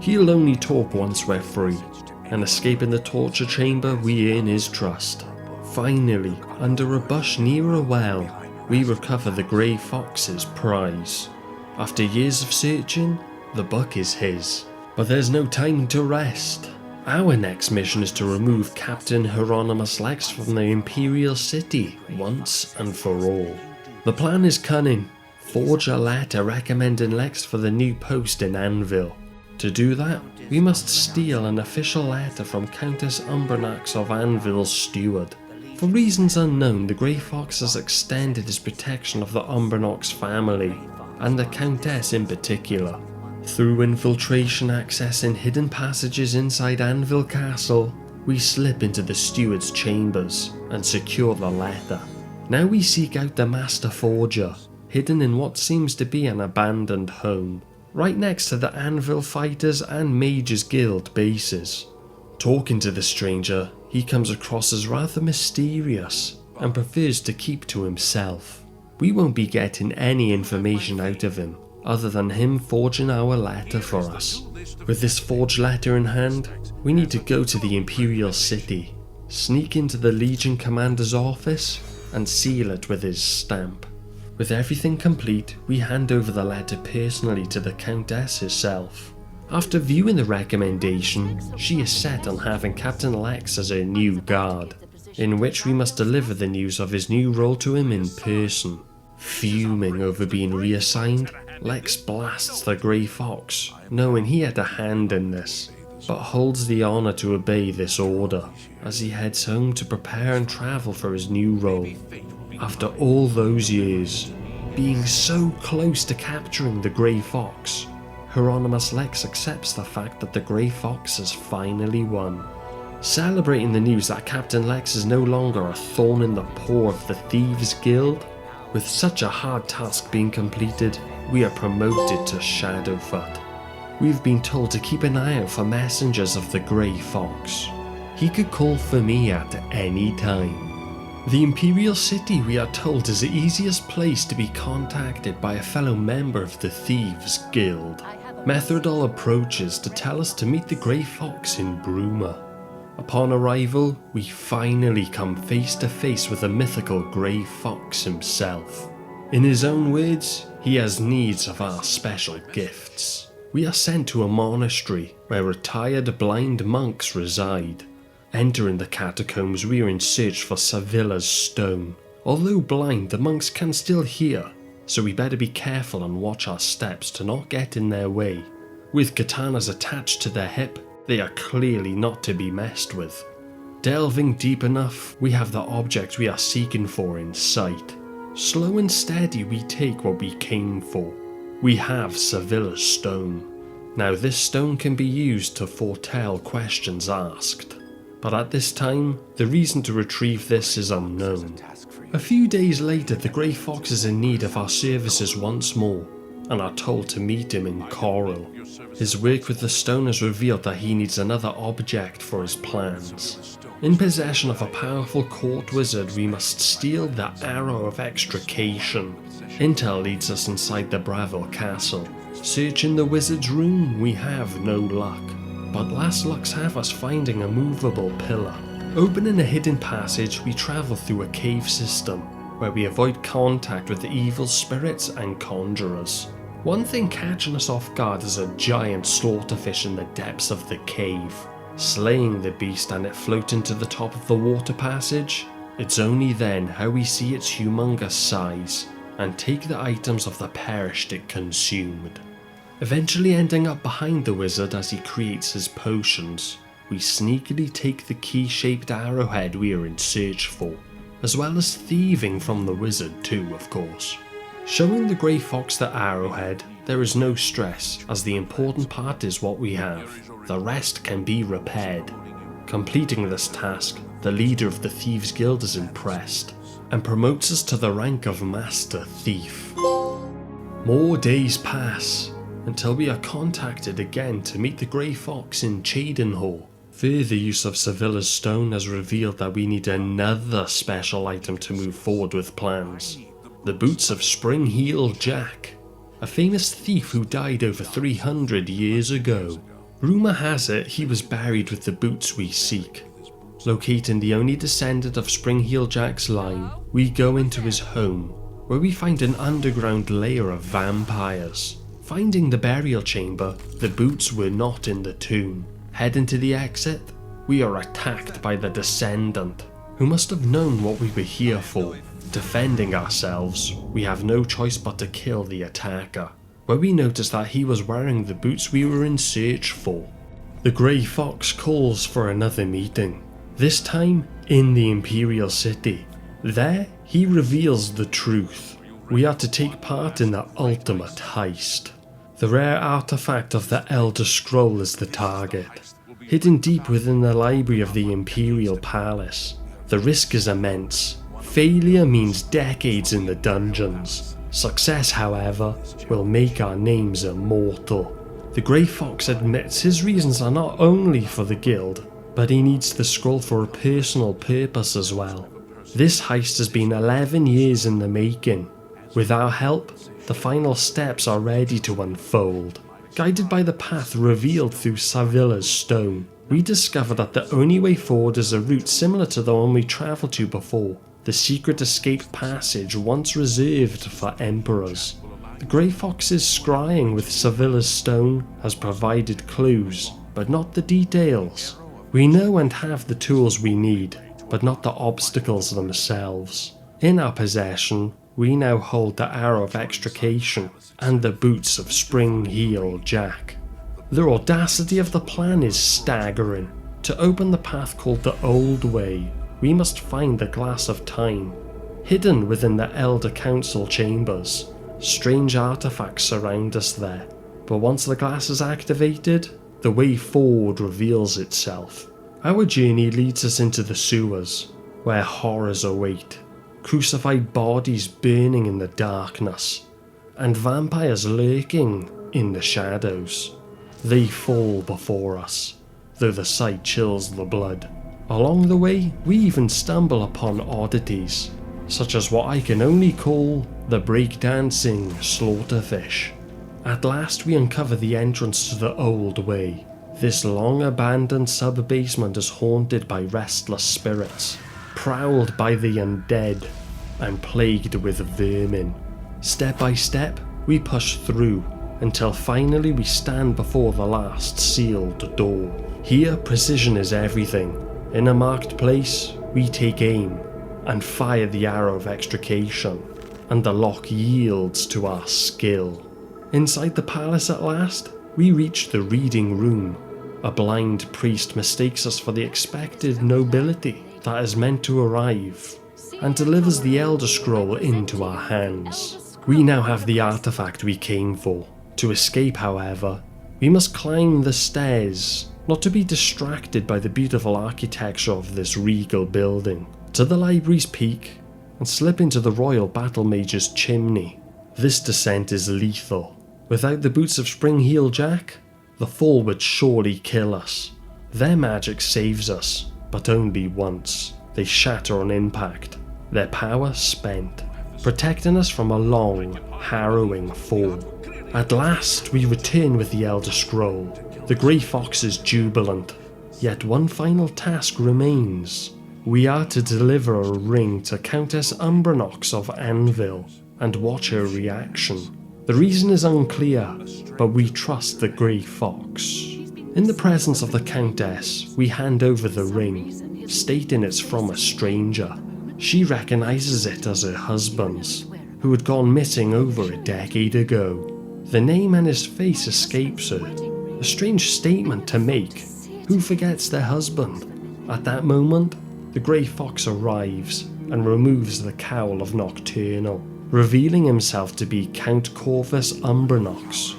He'll only talk once we're free, and escaping the torture chamber we earn his trust. Finally, under a bush near a well, we recover the Grey Fox's prize. After years of searching, the book is his. But there's no time to rest. Our next mission is to remove Captain Hieronymus Lex from the Imperial City once and for all. The plan is cunning. Forge a letter recommending Lex for the new post in Anvil. To do that, we must steal an official letter from Countess Umbernax of Anvil's steward. For reasons unknown, the Grey Fox has extended his protection of the Umbernax family, and the Countess in particular. Through infiltration accessing hidden passages inside Anvil Castle, we slip into the steward's chambers and secure the letter. Now we seek out the Master Forger, hidden in what seems to be an abandoned home, right next to the Anvil Fighters and Mages Guild bases. Talking to the stranger, he comes across as rather mysterious and prefers to keep to himself. We won't be getting any information out of him, other than him forging our letter for us. With this forged letter in hand, we need to go to the Imperial City, sneak into the Legion Commander's office, and seal it with his stamp. With everything complete, we hand over the letter personally to the Countess herself. After viewing the recommendation, she is set on having Captain Lex as her new guard, in which we must deliver the news of his new role to him in person. Fuming over being reassigned, Lex blasts the Grey Fox, knowing he had a hand in this, but holds the honour to obey this order, as he heads home to prepare and travel for his new role. After all those years, being so close to capturing the Grey Fox, Hieronymus Lex accepts the fact that the Grey Fox has finally won. Celebrating the news that Captain Lex is no longer a thorn in the paw of the Thieves Guild, with such a hard task being completed, we are promoted to Shadowfoot. We've been told to keep an eye out for messengers of the Grey Fox. He could call for me at any time. The Imperial City, we are told, is the easiest place to be contacted by a fellow member of the Thieves Guild. Metherdol approaches to tell us to meet the Grey Fox in Bruma. Upon arrival, we finally come face to face with the mythical Grey Fox himself. In his own words, he has needs of our special gifts. We are sent to a monastery where retired blind monks reside. Entering the catacombs, we are in search for Sevilla's stone. Although blind, the monks can still hear, so we better be careful and watch our steps to not get in their way. With katanas attached to their hip, they are clearly not to be messed with. Delving deep enough, we have the object we are seeking for in sight. Slow and steady, we take what we came for. We have Sevilla's stone. Now this stone can be used to foretell questions asked. But at this time, the reason to retrieve this is unknown. A few days later, the Grey Fox is in need of our services once more, and are told to meet him in Coral. His work with the stone has revealed that he needs another object for his plans. In possession of a powerful court wizard, we must steal the Arrow of Extrication. Intel leads us inside the Bravil Castle. Searching the wizard's room, we have no luck. But last looks have us finding a movable pillar. Opening a hidden passage, we travel through a cave system, where we avoid contact with the evil spirits and conjurers. One thing catching us off guard is a giant slaughterfish in the depths of the cave. Slaying the beast and it floating to the top of the water passage, it's only then how we see its humongous size, and take the items of the perished it consumed. Eventually ending up behind the wizard as he creates his potions, we sneakily take the key-shaped arrowhead we are in search for, as well as thieving from the wizard too, of course. Showing the Grey Fox the arrowhead, There is no stress, as the important part is what we have. The rest can be repaired. Completing this task, the leader of the Thieves Guild is impressed, and promotes us to the rank of Master Thief. More days pass, until we are contacted again to meet the Grey Fox in Cheydinhall. Further use of Sevilla's stone has revealed that we need another special item to move forward with plans. The boots of Spring-Heeled Jack, a famous thief who died over 300 years ago. Rumour has it he was buried with the boots we seek. Locating the only descendant of Spring-Heeled Jack's line, we go into his home, where we find an underground lair of vampires. Finding the burial chamber, the boots were not in the tomb. Heading to the exit, we are attacked by the descendant, who must have known what we were here for. Defending ourselves, we have no choice but to kill the attacker, where we notice that he was wearing the boots we were in search for. The Grey Fox calls for another meeting, this time in the Imperial City. There, he reveals the truth. We are to take part in the ultimate heist. The rare artifact of the Elder Scroll is the target, hidden deep within the library of the Imperial Palace. The risk is immense. Failure means decades in the dungeons. Success, however, will make our names immortal. The Grey Fox admits his reasons are not only for the guild, but he needs the scroll for a personal purpose as well. This heist has been 11 years in the making. With our help, the final steps are ready to unfold. Guided by the path revealed through Sevilla's stone, we discover that the only way forward is a route similar to the one we travelled to before, the secret escape passage once reserved for emperors. The Grey Fox's scrying with Sevilla's stone has provided clues, but not the details. We know and have the tools we need, but not the obstacles themselves. In our possession, we now hold the Arrow of Extrication and the boots of Spring-Heeled Jack. The audacity of the plan is staggering. To open the path called the Old Way, we must find the Glass of Time. Hidden within the Elder Council chambers, strange artifacts surround us there, but once the glass is activated, the way forward reveals itself. Our journey leads us into the sewers, where horrors await. Crucified bodies burning in the darkness, and vampires lurking in the shadows. They fall before us, though the sight chills the blood. Along the way, we even stumble upon oddities, such as what I can only call the breakdancing slaughterfish. At last we uncover the entrance to the Old Way. This long-abandoned sub-basement is haunted by restless spirits, prowled by the undead, and plagued with vermin. Step by step, we push through, until finally we stand before the last sealed door. Here, precision is everything. In a marked place, we take aim, and fire the Arrow of Extrication, and the lock yields to our skill. Inside the palace at last, we reach the reading room. A blind priest mistakes us for the expected nobility that is meant to arrive, and delivers the Elder Scroll into our hands. We now have the artifact we came for. To escape, however, we must climb the stairs, not to be distracted by the beautiful architecture of this regal building, to the library's peak, and slip into the Royal Battle Mage's chimney. This descent is lethal. Without the boots of Spring-Heeled Jack, the fall would surely kill us. Their magic saves us, but only once. They shatter on impact, their power spent, protecting us from a long, harrowing fall. At last we return with the Elder Scroll. The Grey Fox is jubilant, yet one final task remains. We are to deliver a ring to Countess Umbranox of Anvil and watch her reaction. The reason is unclear, but we trust the Grey Fox. In the presence of the Countess, we hand over the ring, stating it's from a stranger. She recognises it as her husband's, who had gone missing over a decade ago. The name and his face escapes her. A strange statement to make. Who forgets their husband? At that moment, the Grey Fox arrives and removes the cowl of Nocturnal. revealing himself to be Count Corvus Umbranox.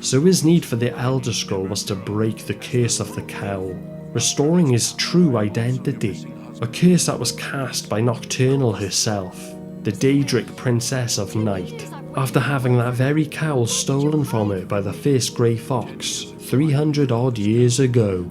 So his need for the Elder Scroll was to break the curse of the cowl, restoring his true identity, a curse that was cast by Nocturnal herself, the Daedric Princess of Night, after having that very cowl stolen from her by the first Grey Fox 300 odd years ago.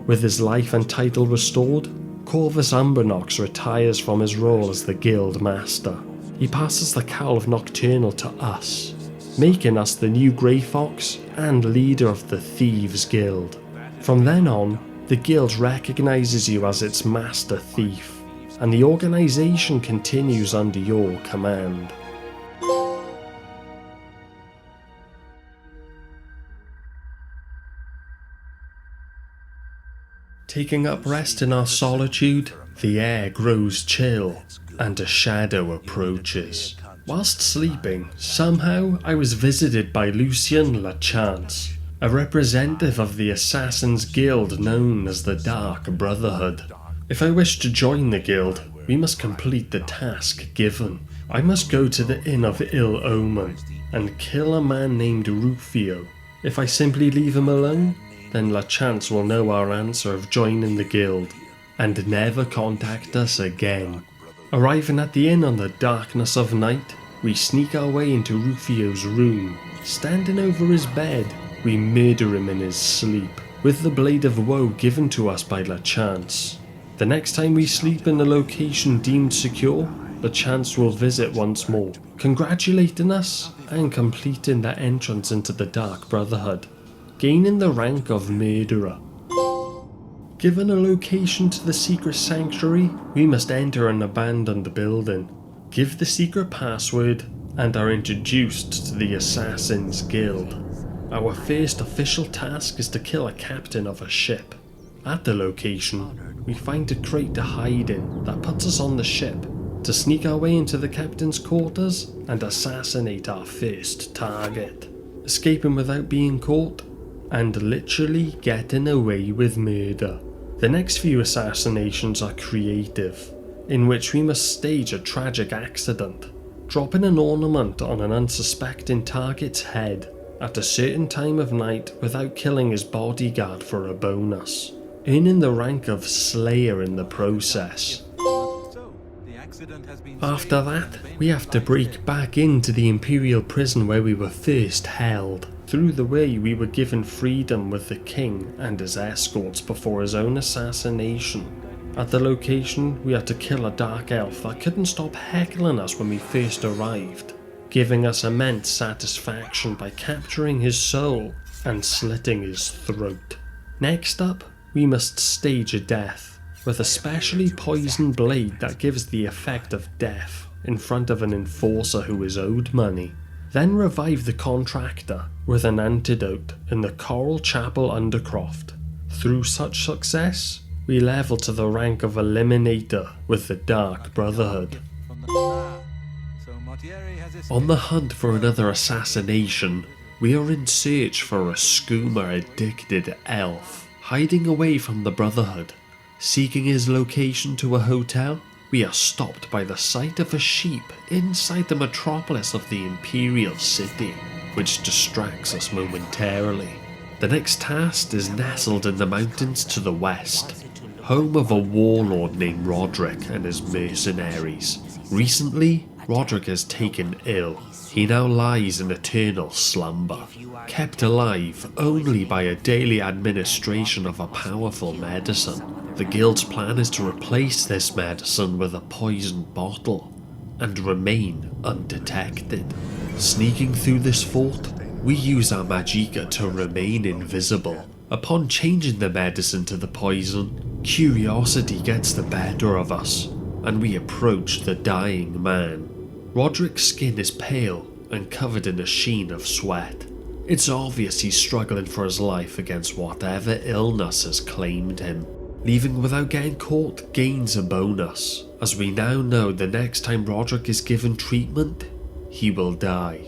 With his life and title restored, Corvus Umbranox retires from his role as the Guild Master. He passes the cowl of Nocturnal to us, making us the new Grey Fox and leader of the Thieves Guild. From then on, the Guild recognises you as its master thief, and the organisation continues under your command. Taking up rest in our solitude, the air grows chill, and a shadow approaches. Whilst sleeping, somehow I was visited by Lucien Lachance, a representative of the Assassin's Guild known as the Dark Brotherhood. If I wish to join the guild, we must complete the task given. I must go to the Inn of Ill Omen and kill a man named Rufio. If I simply leave him alone, then Lachance will know our answer of joining the guild, and never contact us again. Arriving at the inn on the darkness of night, we sneak our way into Rufio's room. Standing over his bed, we murder him in his sleep, with the Blade of Woe given to us by Lachance. The next time we sleep in the location deemed secure, Lachance will visit once more, congratulating us and completing the entrance into the Dark Brotherhood, gaining the rank of Murderer. Given a location to the secret sanctuary, we must enter an abandoned building, give the secret password, and are introduced to the Assassin's Guild. Our first official task is to kill a captain of a ship. At the location, we find a crate to hide in that puts us on the ship, to sneak our way into the captain's quarters and assassinate our first target, escaping without being caught, and literally getting away with murder. The next few assassinations are creative, in which we must stage a tragic accident, dropping an ornament on an unsuspecting target's head at a certain time of night without killing his bodyguard for a bonus, earning the rank of Slayer in the process. After that, we have to break back into the Imperial prison where we were first held. Through the way we were given freedom with the king and his escorts before his own assassination. At the location, we had to kill a dark elf that couldn't stop heckling us when we first arrived, giving us immense satisfaction by capturing his soul and slitting his throat. Next up, we must stage a death, with a specially poisoned blade that gives the effect of death in front of an enforcer who is owed money. Then revive the contractor with an antidote in the Coral Chapel Undercroft. Through such success, we level to the rank of Eliminator with the Dark Brotherhood. On the hunt for another assassination, we are in search for a skooma-addicted elf, hiding away from the Brotherhood. Seeking his location to a hotel, we are stopped by the sight of a sheep inside the metropolis of the Imperial City, which distracts us momentarily. The next task is nestled in the mountains to the west, home of a warlord named Roderick and his mercenaries. Recently, Roderick has taken ill. He now lies in eternal slumber, kept alive only by a daily administration of a powerful medicine. The guild's plan is to replace this medicine with a poisoned bottle and remain undetected. Sneaking through this fort, we use our magicka to remain invisible. Upon changing the medicine to the poison, curiosity gets the better of us, and we approach the dying man. Roderick's skin is pale and covered in a sheen of sweat. It's obvious he's struggling for his life against whatever illness has claimed him. Leaving without getting caught gains a bonus, as we now know the next time Roderick is given treatment, he will die.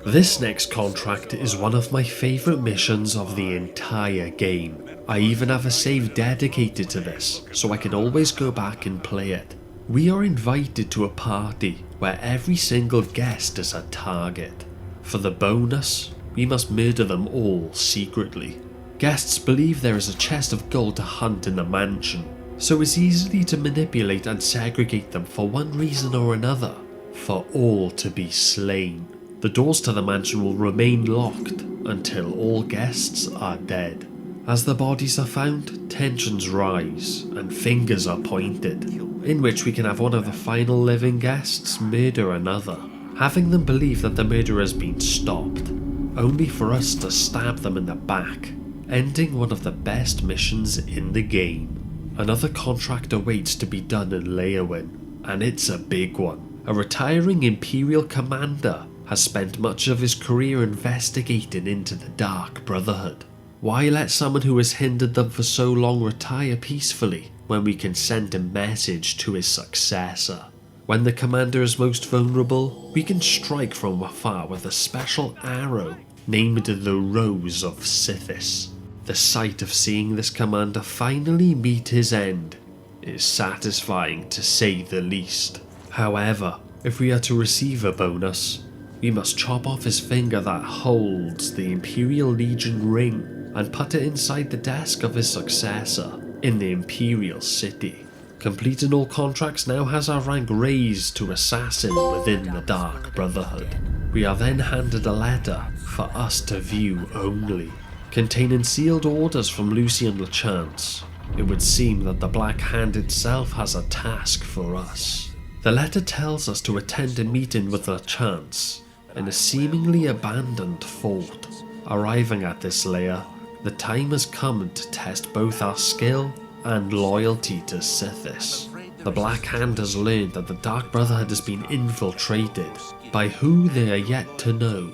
This next contract is one of my favourite missions of the entire game. I even have a save dedicated to this, so I can always go back and play it. We are invited to a party where every single guest is a target. For the bonus, we must murder them all secretly. Guests believe there is a chest of gold to hunt in the mansion, so it's easy to manipulate and segregate them for one reason or another, for all to be slain. The doors to the mansion will remain locked until all guests are dead. As the bodies are found, tensions rise and fingers are pointed, in which we can have one of the final living guests murder another, having them believe that the murder has been stopped, only for us to stab them in the back, ending one of the best missions in the game. Another contract awaits to be done in Leowin, and it's a big one. A retiring Imperial commander has spent much of his career investigating into the Dark Brotherhood. Why let someone who has hindered them for so long retire peacefully when we can send a message to his successor? When the commander is most vulnerable, we can strike from afar with a special arrow named the Rose of Sithis. The sight of seeing this commander finally meet his end is satisfying to say the least. However, if we are to receive a bonus, we must chop off his finger that holds the Imperial Legion ring and put it inside the desk of his successor in the Imperial City. Completing all contracts now has our rank raised to Assassin within the Dark Brotherhood. We are then handed a letter for us to view only, containing sealed orders from Lucien Lachance. It would seem that the Black Hand itself has a task for us. The letter tells us to attend a meeting with Lachance in a seemingly abandoned fort. Arriving at this lair, the time has come to test both our skill and loyalty to Sithis. The Black Hand has learned that the Dark Brotherhood has been infiltrated by who they are yet to know.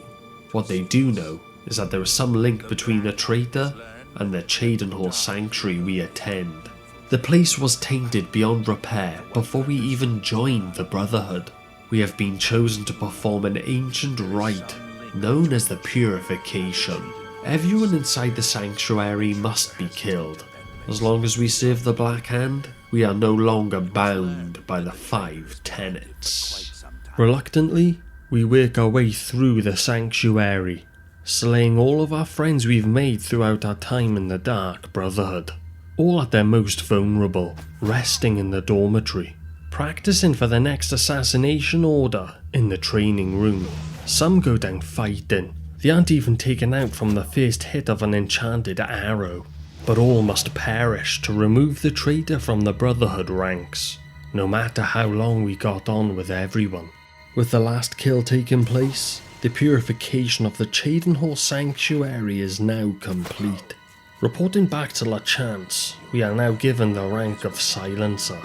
What they do know is that there is some link between the traitor and the Cheydinhal sanctuary we attend. The place was tainted beyond repair before we even joined the Brotherhood. We have been chosen to perform an ancient rite known as the Purification. Everyone inside the sanctuary must be killed. As long as we serve the Black Hand, we are no longer bound by the 5 tenets. Reluctantly, we work our way through the sanctuary, slaying all of our friends we've made throughout our time in the Dark Brotherhood, all at their most vulnerable, resting in the dormitory, practicing for the next assassination order in the training room. Some go down fighting. They aren't even taken out from the first hit of an enchanted arrow, but all must perish to remove the traitor from the Brotherhood ranks, no matter how long we got on with everyone. With the last kill taking place, the purification of the Cheydinhal sanctuary is now complete. Reporting back to Lachance, we are now given the rank of Silencer.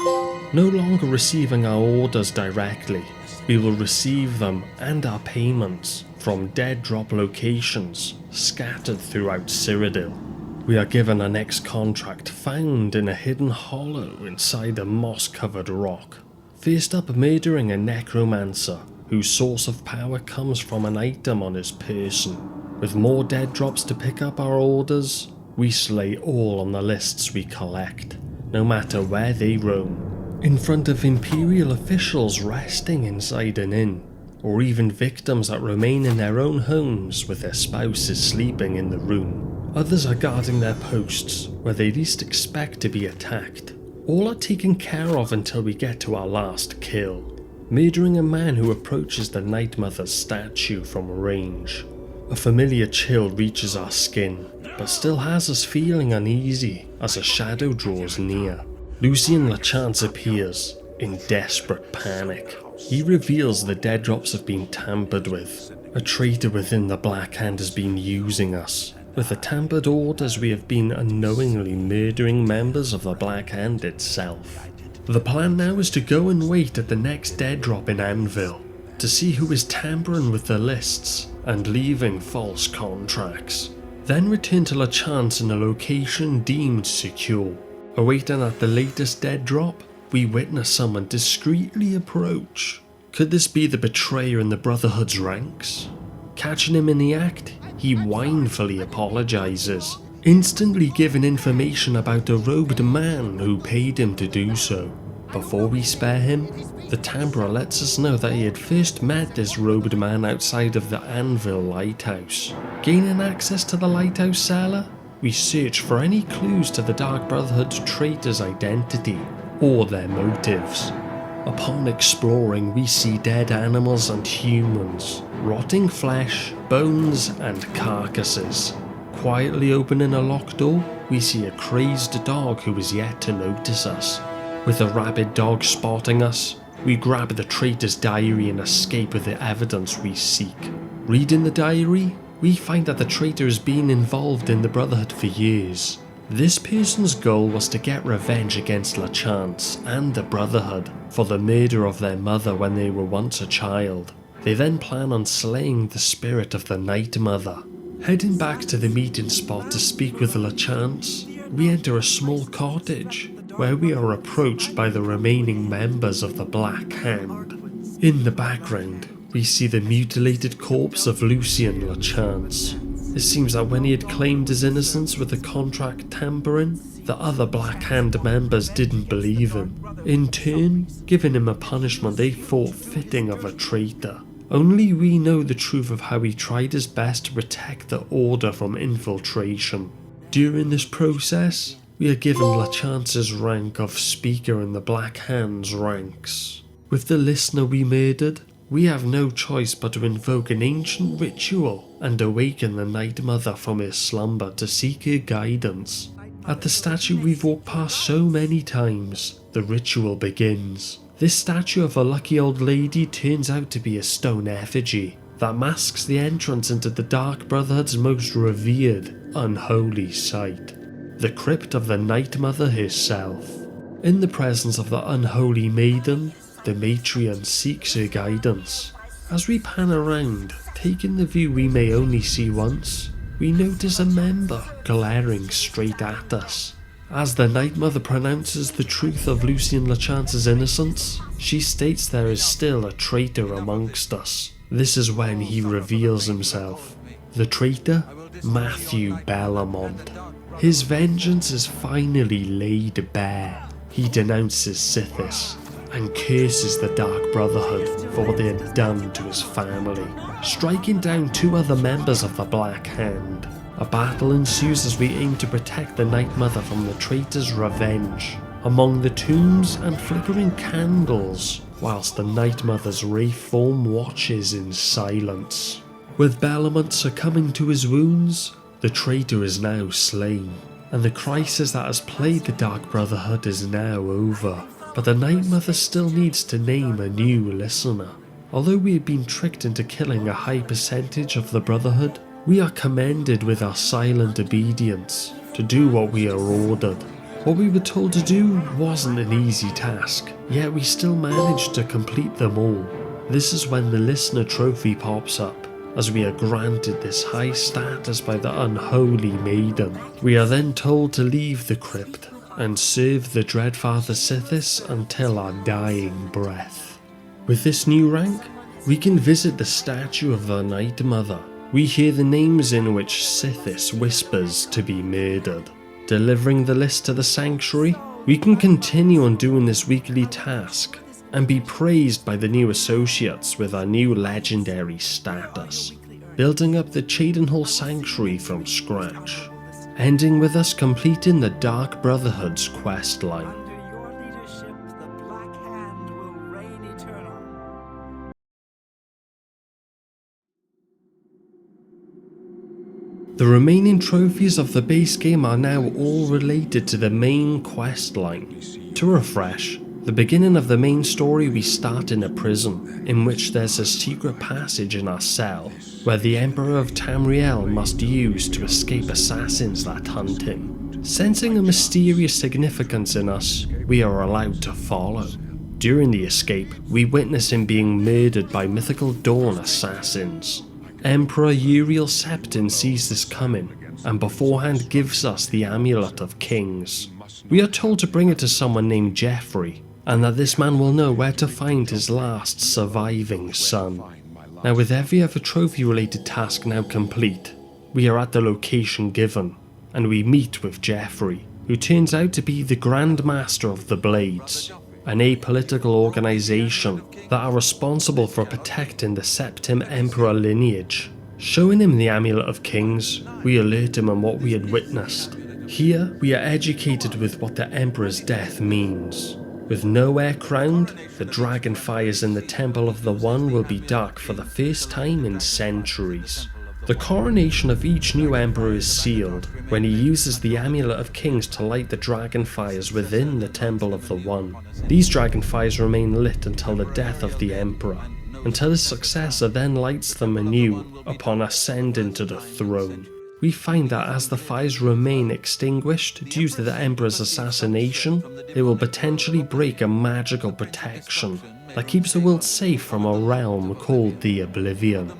No longer receiving our orders directly, we will receive them and our payments from dead drop locations scattered throughout Cyrodiil. We are given our next contract found in a hidden hollow inside a moss-covered rock. First up, murdering a necromancer whose source of power comes from an item on his person. With more dead drops to pick up our orders, we slay all on the lists we collect, no matter where they roam. In front of Imperial officials resting inside an inn, or even victims that remain in their own homes with their spouses sleeping in the room. Others are guarding their posts where they least expect to be attacked. All are taken care of until we get to our last kill, murdering a man who approaches the Night Mother's statue from range. A familiar chill reaches our skin, but still has us feeling uneasy as a shadow draws near. Lucien Lachance appears in desperate panic. He reveals the dead drops have been tampered with. A traitor within the Black Hand has been using us. With the tampered orders, we have been unknowingly murdering members of the Black Hand itself. The plan now is to go and wait at the next dead drop in Anvil, to see who is tampering with the lists and leaving false contracts. Then return to Lachance in a location deemed secure. Awaiting at the latest dead drop, we witness someone discreetly approach. Could this be the betrayer in the Brotherhood's ranks? Catching him in the act, he whinefully apologizes, instantly giving information about a robed man who paid him to do so. Before we spare him, the Tamriel lets us know that he had first met this robed man outside of the Anvil lighthouse. Gaining access to the lighthouse cellar, we search for any clues to the Dark Brotherhood traitor's identity or their motives. Upon exploring, we see dead animals and humans, rotting flesh, bones and carcasses. Quietly opening a locked door, we see a crazed dog who is yet to notice us. With a rabid dog spotting us, we grab the traitor's diary and escape with the evidence we seek. Reading the diary, we find that the traitor has been involved in the Brotherhood for years. This person's goal was to get revenge against LeChance and the Brotherhood for the murder of their mother when they were once a child. They then plan on slaying the spirit of the Night Mother. Heading back to the meeting spot to speak with LeChance, we enter a small cottage where we are approached by the remaining members of the Black Hand. In the background, we see the mutilated corpse of Lucien LeChance. It seems that when he had claimed his innocence with the contract tampering, the other Black Hand members didn't believe him, in turn giving him a punishment they thought fitting of a traitor. Only we know the truth of how he tried his best to protect the Order from infiltration. During this process, we are given LeChance's rank of speaker in the Black Hand's ranks. With the listener we murdered, we have no choice but to invoke an ancient ritual and awaken the Night Mother from her slumber to seek her guidance. At the statue we've walked past so many times, the ritual begins. This statue of a lucky old lady turns out to be a stone effigy that masks the entrance into the Dark Brotherhood's most revered, unholy site, the crypt of the Night Mother herself. In the presence of the unholy maiden, the matriarch seeks her guidance. As we pan around, taking the view we may only see once, we notice a member glaring straight at us. As the Night Mother pronounces the truth of Lucien LeChance's innocence, she states there is still a traitor amongst us. This is when he reveals himself. The traitor? Matthew Bellamont. His vengeance is finally laid bare. He denounces Sithis and curses the Dark Brotherhood for what they had done to his family, striking down 2 other members of the Black Hand. A battle ensues as we aim to protect the Night Mother from the traitor's revenge, among the tombs and flickering candles, whilst the Night Mother's wraith form watches in silence. With Bellamont succumbing to his wounds, the traitor is now slain, and the crisis that has plagued the Dark Brotherhood is now over. But the Night Mother still needs to name a new listener. Although we have been tricked into killing a high percentage of the Brotherhood, we are commended with our silent obedience to do what we are ordered. What we were told to do wasn't an easy task, yet we still managed to complete them all. This is when the listener trophy pops up, as we are granted this high status by the unholy maiden. We are then told to leave the crypt and serve the Dreadfather Sithis until our dying breath. With this new rank, we can visit the statue of the Night Mother. We hear the names in which Sithis whispers to be murdered. Delivering the list to the sanctuary, we can continue on doing this weekly task and be praised by the new associates with our new legendary status, building up the Cheydinhall Sanctuary from scratch, ending with us completing the Dark Brotherhood's questline. The remaining trophies of the base game are now all related to the main questline. To refresh, the beginning of the main story we start in a prison, in which there's a secret passage in our cell, where the Emperor of Tamriel must use to escape assassins that hunt him. Sensing a mysterious significance in us, we are allowed to follow. During the escape, we witness him being murdered by mythical Dawn assassins. Emperor Uriel Septim sees this coming, and beforehand gives us the Amulet of Kings. We are told to bring it to someone named Jeffrey, and that this man will know where to find his last surviving son. Now, with every other trophy related task now complete, we are at the location given, and we meet with Jeffrey, who turns out to be the Grand Master of the Blades. an apolitical organization that are responsible for protecting the Septim Emperor lineage. Showing him the Amulet of Kings, we alert him on what we had witnessed. Here, we are educated with what the Emperor's death means. With no heir crowned, the dragon fires in the Temple of the One will be dark for the first time in centuries. The coronation of each new emperor is sealed when he uses the Amulet of Kings to light the dragon fires within the Temple of the One. These dragon fires remain lit until the death of the emperor, until his successor then lights them anew upon ascending to the throne. We find that as the fires remain extinguished due to the Emperor's assassination, they will potentially break a magical protection that keeps the world safe from a realm called the Oblivion,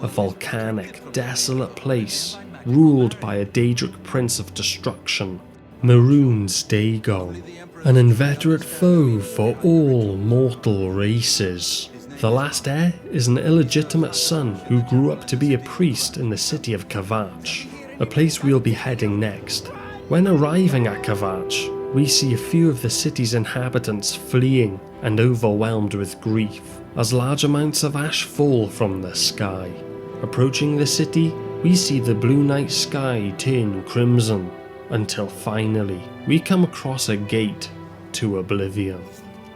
a volcanic, desolate place ruled by a Daedric prince of destruction, Maroon's Dagon, an inveterate foe for all mortal races. The last heir is an illegitimate son who grew up to be a priest in the city of Kvatch, a place we'll be heading next. When arriving at Kvatch, we see a few of the city's inhabitants fleeing and overwhelmed with grief as large amounts of ash fall from the sky. Approaching the city, we see the blue night sky turn crimson, until finally we come across a gate to Oblivion.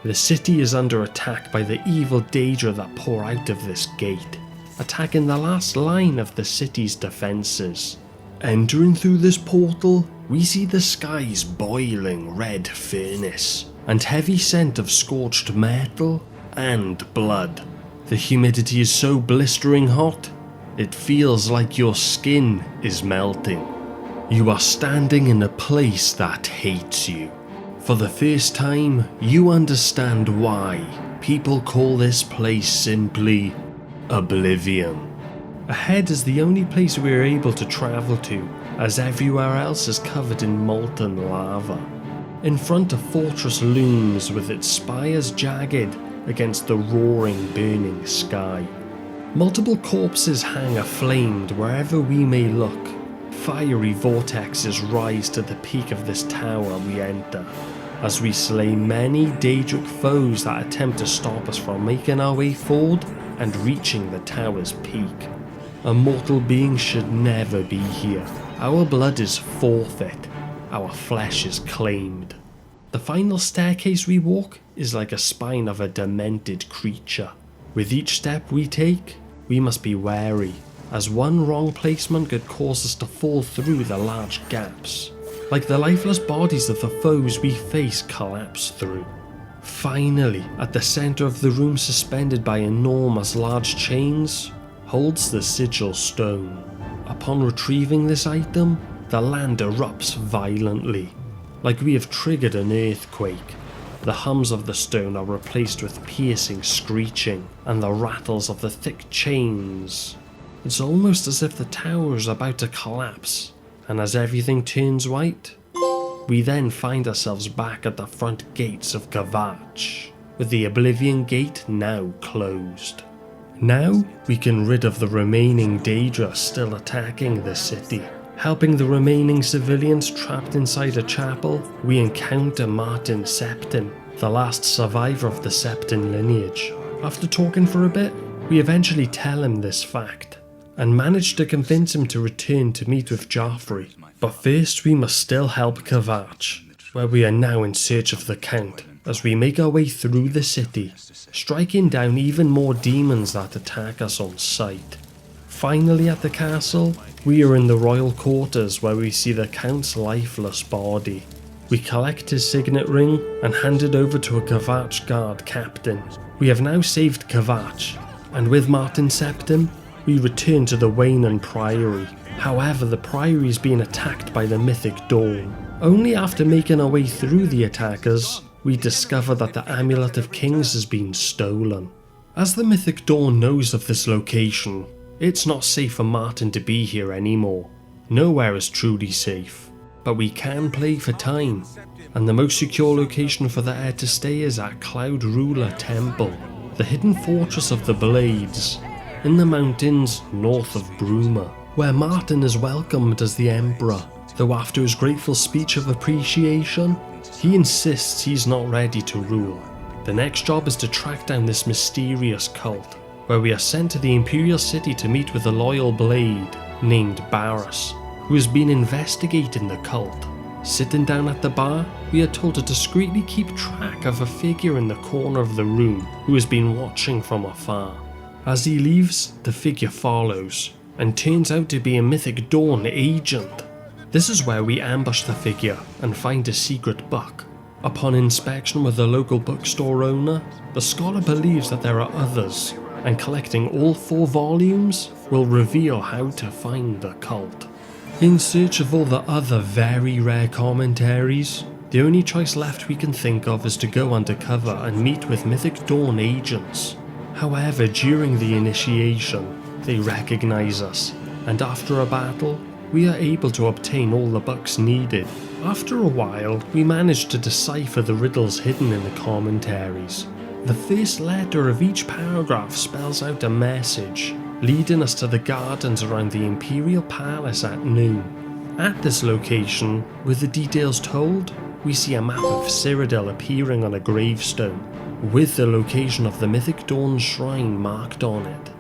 The city is under attack by the evil Daedra that pour out of this gate, attacking the last line of the city's defences. Entering through this portal, we see the sky's boiling red furnace and heavy scent of scorched metal and blood. The humidity is so blistering hot, it feels like your skin is melting. You are standing in a place that hates you. For the first time, you understand why people call this place simply Oblivion. Ahead is the only place we are able to travel to, as everywhere else is covered in molten lava. In front, a fortress looms with its spires jagged against the roaring, burning sky. Multiple corpses hang aflamed wherever we may look. Fiery vortexes rise to the peak of this tower we enter, as we slay many Daedric foes that attempt to stop us from making our way forward and reaching the tower's peak. A mortal being should never be here. Our blood is forfeit, our flesh is claimed. The final staircase we walk is like a spine of a demented creature. With each step we take, we must be wary, as one wrong placement could cause us to fall through the large gaps, like the lifeless bodies of the foes we face collapse through. Finally, at the centre of the room, suspended by enormous large chains, holds the sigil stone. Upon retrieving this item, the land erupts violently, like we have triggered an earthquake. The hums of the stone are replaced with piercing screeching and the rattles of the thick chains. It's almost as if the tower is about to collapse, and as everything turns white, we then find ourselves back at the front gates of Kvatch, with the Oblivion Gate now closed. Now we can rid of the remaining Daedra still attacking the city. Helping the remaining civilians trapped inside a chapel, we encounter Martin Septim, the last survivor of the Septim lineage. After talking for a bit, we eventually tell him this fact, and manage to convince him to return to meet with Joffrey. But first we must still help Kvatch, where we are now in search of the Count, as we make our way through the city, striking down even more demons that attack us on sight. Finally at the castle, we are in the royal quarters where we see the Count's lifeless body. We collect his signet ring and hand it over to a Kvatch guard captain. We have now saved Kvatch, and with Martin Septim, we return to the Waynon Priory. However, the Priory is being attacked by the Mythic Dawn. Only after making our way through the attackers, we discover that the Amulet of Kings has been stolen. As the Mythic Dawn knows of this location, it's not safe for Martin to be here anymore. Nowhere is truly safe, but we can play for time, and the most secure location for the heir to stay is at Cloud Ruler Temple, the hidden fortress of the Blades, in the mountains north of Bruma, where Martin is welcomed as the Emperor, though after his grateful speech of appreciation, he insists he's not ready to rule. The next job is to track down this mysterious cult, where we are sent to the Imperial City to meet with a loyal blade named Barris, who has been investigating the cult. Sitting down at the bar, we are told to discreetly keep track of a figure in the corner of the room who has been watching from afar. As he leaves, the figure follows, and turns out to be a Mythic Dawn agent. This is where we ambush the figure and find a secret book. Upon inspection with the local bookstore owner, the scholar believes that there are others, and collecting all 4 volumes will reveal how to find the cult. In search of all the other very rare commentaries, the only choice left we can think of is to go undercover and meet with Mythic Dawn agents. However, during the initiation, they recognize us, and after a battle, we are able to obtain all the books needed. After a while, we manage to decipher the riddles hidden in the commentaries. The first letter of each paragraph spells out a message, leading us to the gardens around the Imperial Palace at noon. At this location, with the details told, we see a map of Cyrodiil appearing on a gravestone, with the location of the Mythic Dawn shrine marked on it.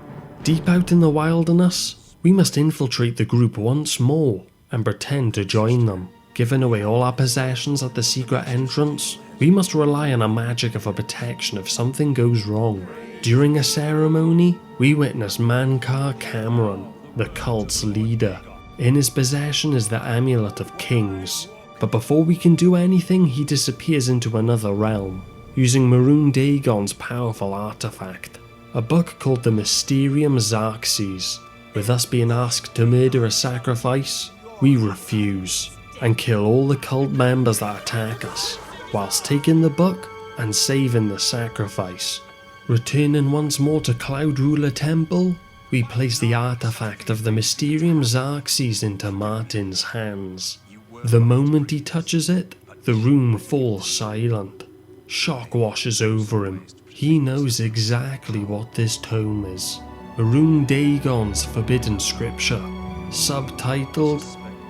Deep out in the wilderness, we must infiltrate the group once more and pretend to join them. Giving away all our possessions at the secret entrance, we must rely on a magic of a protection if something goes wrong. During a ceremony, we witness Mankar Cameron, the cult's leader. In his possession is the Amulet of Kings, but before we can do anything, he disappears into another realm, using Maroon Dagon's powerful artifact, a book called the Mysterium Xerxes. With us being asked to murder a sacrifice, we refuse, and kill all the cult members that attack us, whilst taking the book and saving the sacrifice. Returning once more to Cloud Ruler Temple, we place the artifact of the Mysterium Xerxes into Martin's hands. The moment he touches it, the room falls silent. Shock washes over him. He knows exactly what this tome is. Maroon Dagon's Forbidden Scripture, subtitled,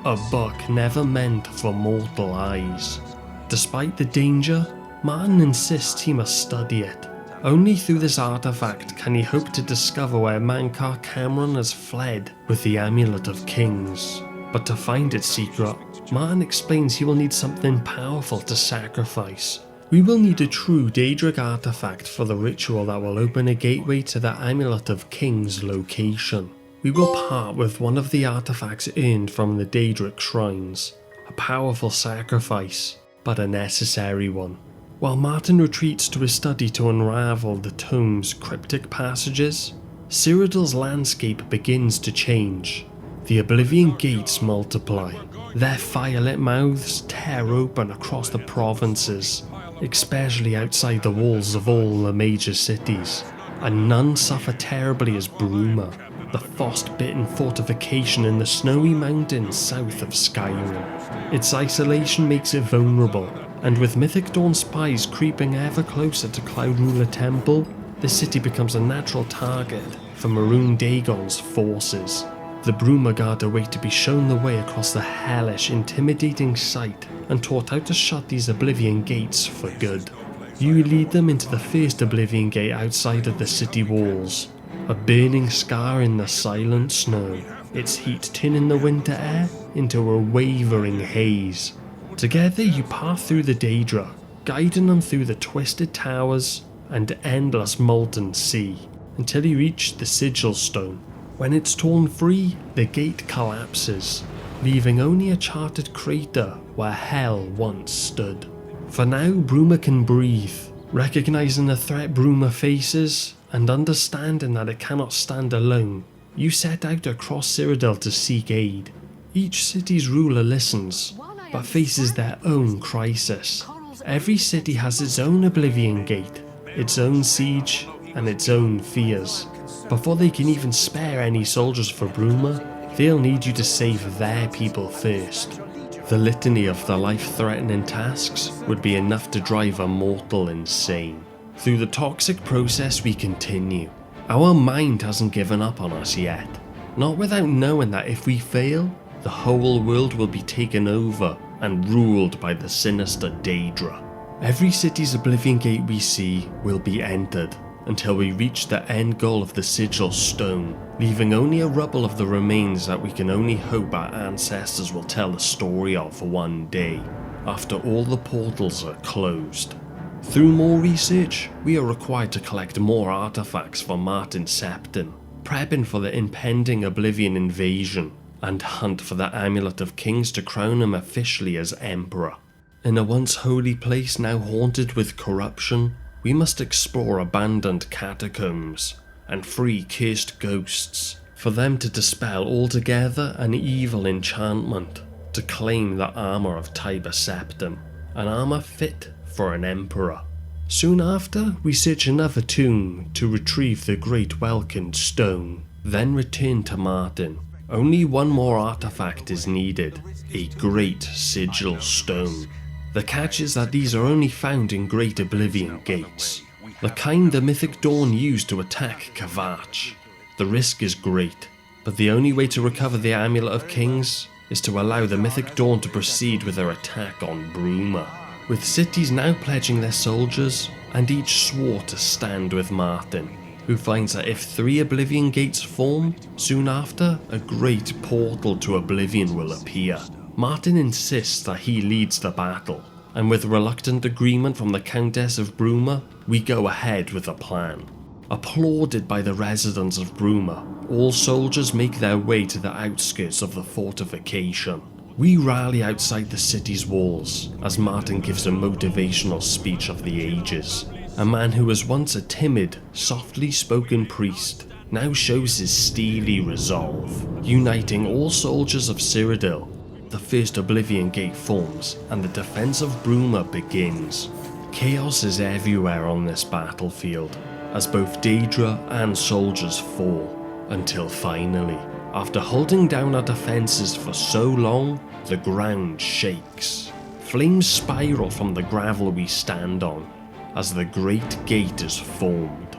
A Book Never Meant for Mortal Eyes. Despite the danger, Martin insists he must study it. Only through this artifact can he hope to discover where Mankar Cameron has fled with the Amulet of Kings. But to find its secret, Martin explains he will need something powerful to sacrifice. We will need a true Daedric artifact for the ritual that will open a gateway to the Amulet of Kings location. We will part with one of the artifacts earned from the Daedric shrines. A powerful sacrifice, but a necessary one. While Martin retreats to his study to unravel the tome's cryptic passages, Cyrodiil's landscape begins to change. The Oblivion gates multiply. Their firelit mouths tear open across the provinces, especially outside the walls of all the major cities, and none suffer terribly as Bruma, the frost-bitten fortification in the snowy mountains south of Skyrim. Its isolation makes it vulnerable, and with Mythic Dawn spies creeping ever closer to Cloud Ruler Temple, the city becomes a natural target for Maroon Dagon's forces. The Bruma Guard await to be shown the way across the hellish, intimidating sight and taught how to shut these Oblivion gates for good. You lead them into the first Oblivion gate outside of the city walls, a burning scar in the silent snow, its heat turning the winter air into a wavering haze. Together you pass through the Daedra, guiding them through the twisted towers and endless molten sea, until you reach the Sigil Stone. When it's torn free, the gate collapses, leaving only a charted crater where hell once stood. For now, Bruma can breathe, recognizing the threat Bruma faces, and understanding that it cannot stand alone. You set out across Cyrodiil to seek aid. Each city's ruler listens, but faces their own crisis. Every city has its own Oblivion gate, its own siege, and its own fears. Before they can even spare any soldiers for Bruma, they'll need you to save their people first. The litany of the life-threatening tasks would be enough to drive a mortal insane. Through the toxic process we continue. Our mind hasn't given up on us yet. Not without knowing that if we fail, the whole world will be taken over and ruled by the sinister Daedra. Every city's Oblivion Gate we see will be entered, until we reach the end goal of the sigil stone, leaving only a rubble of the remains that we can only hope our ancestors will tell the story of one day, after all the portals are closed. Through more research, we are required to collect more artifacts for Martin Septon, prepping for the impending Oblivion invasion, and hunt for the Amulet of Kings to crown him officially as Emperor. In a once holy place now haunted with corruption, we must explore abandoned catacombs and free cursed ghosts for them to dispel altogether an evil enchantment to claim the armour of Tiber Septim, an armour fit for an emperor. Soon after, we search another tomb to retrieve the Great Welkin Stone, then return to Martin. Only one more artifact is needed, a Great Sigil Stone. The catch is that these are only found in Great Oblivion Gates, the kind the Mythic Dawn used to attack Kavach. The risk is great, but the only way to recover the Amulet of Kings is to allow the Mythic Dawn to proceed with their attack on Bruma. With cities now pledging their soldiers, and each swore to stand with Martin, who finds that if 3 Oblivion Gates form, soon after, a great portal to Oblivion will appear. Martin insists that he leads the battle, and with reluctant agreement from the Countess of Bruma, we go ahead with a plan. Applauded by the residents of Bruma, all soldiers make their way to the outskirts of the fortification. We rally outside the city's walls as Martin gives a motivational speech of the ages. A man who was once a timid, softly spoken priest now shows his steely resolve, uniting all soldiers of Cyrodiil. The first Oblivion Gate forms and the defense of Bruma begins. Chaos is everywhere on this battlefield, as both Daedra and soldiers fall, until finally, after holding down our defences for so long, the ground shakes. Flames spiral from the gravel we stand on, as the Great Gate is formed,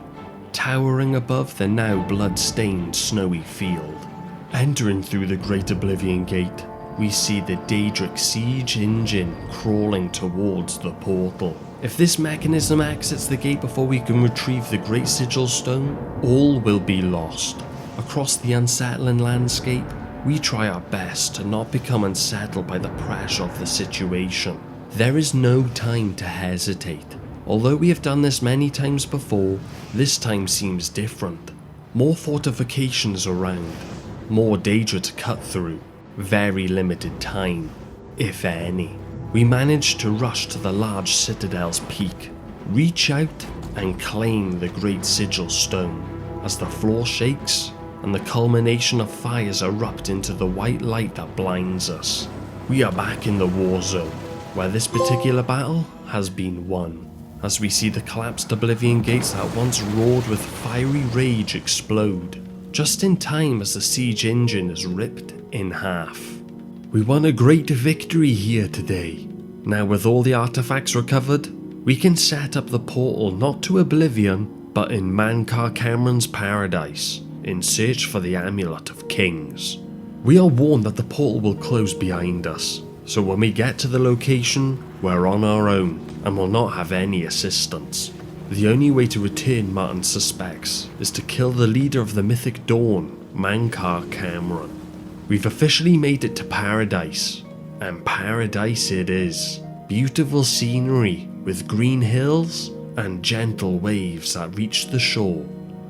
towering above the now blood-stained snowy field. Entering through the Great Oblivion Gate, we see the Daedric siege engine crawling towards the portal. If this mechanism exits the gate before we can retrieve the Great Sigil Stone, all will be lost. Across the unsettling landscape, we try our best to not become unsettled by the pressure of the situation. There is no time to hesitate. Although we have done this many times before, this time seems different. More fortifications around, more Daedra to cut through, very limited time, if any. We manage to rush to the large citadel's peak, reach out and claim the Great Sigil Stone as the floor shakes and the culmination of fires erupt into the white light that blinds us. We are back in the war zone, where this particular battle has been won, as we see the collapsed Oblivion Gates that once roared with fiery rage explode, just in time as the siege engine is ripped in half. We won a great victory here today. Now with all the artifacts recovered, we can set up the portal not to Oblivion, but in Mankar Cameron's paradise, in search for the Amulet of Kings. We are warned that the portal will close behind us, so when we get to the location, we're on our own and will not have any assistance. The only way to return, Martin suspects, is to kill the leader of the Mythic Dawn, Mankar Cameron. We've officially made it to paradise, and paradise it is. Beautiful scenery with green hills and gentle waves that reach the shore.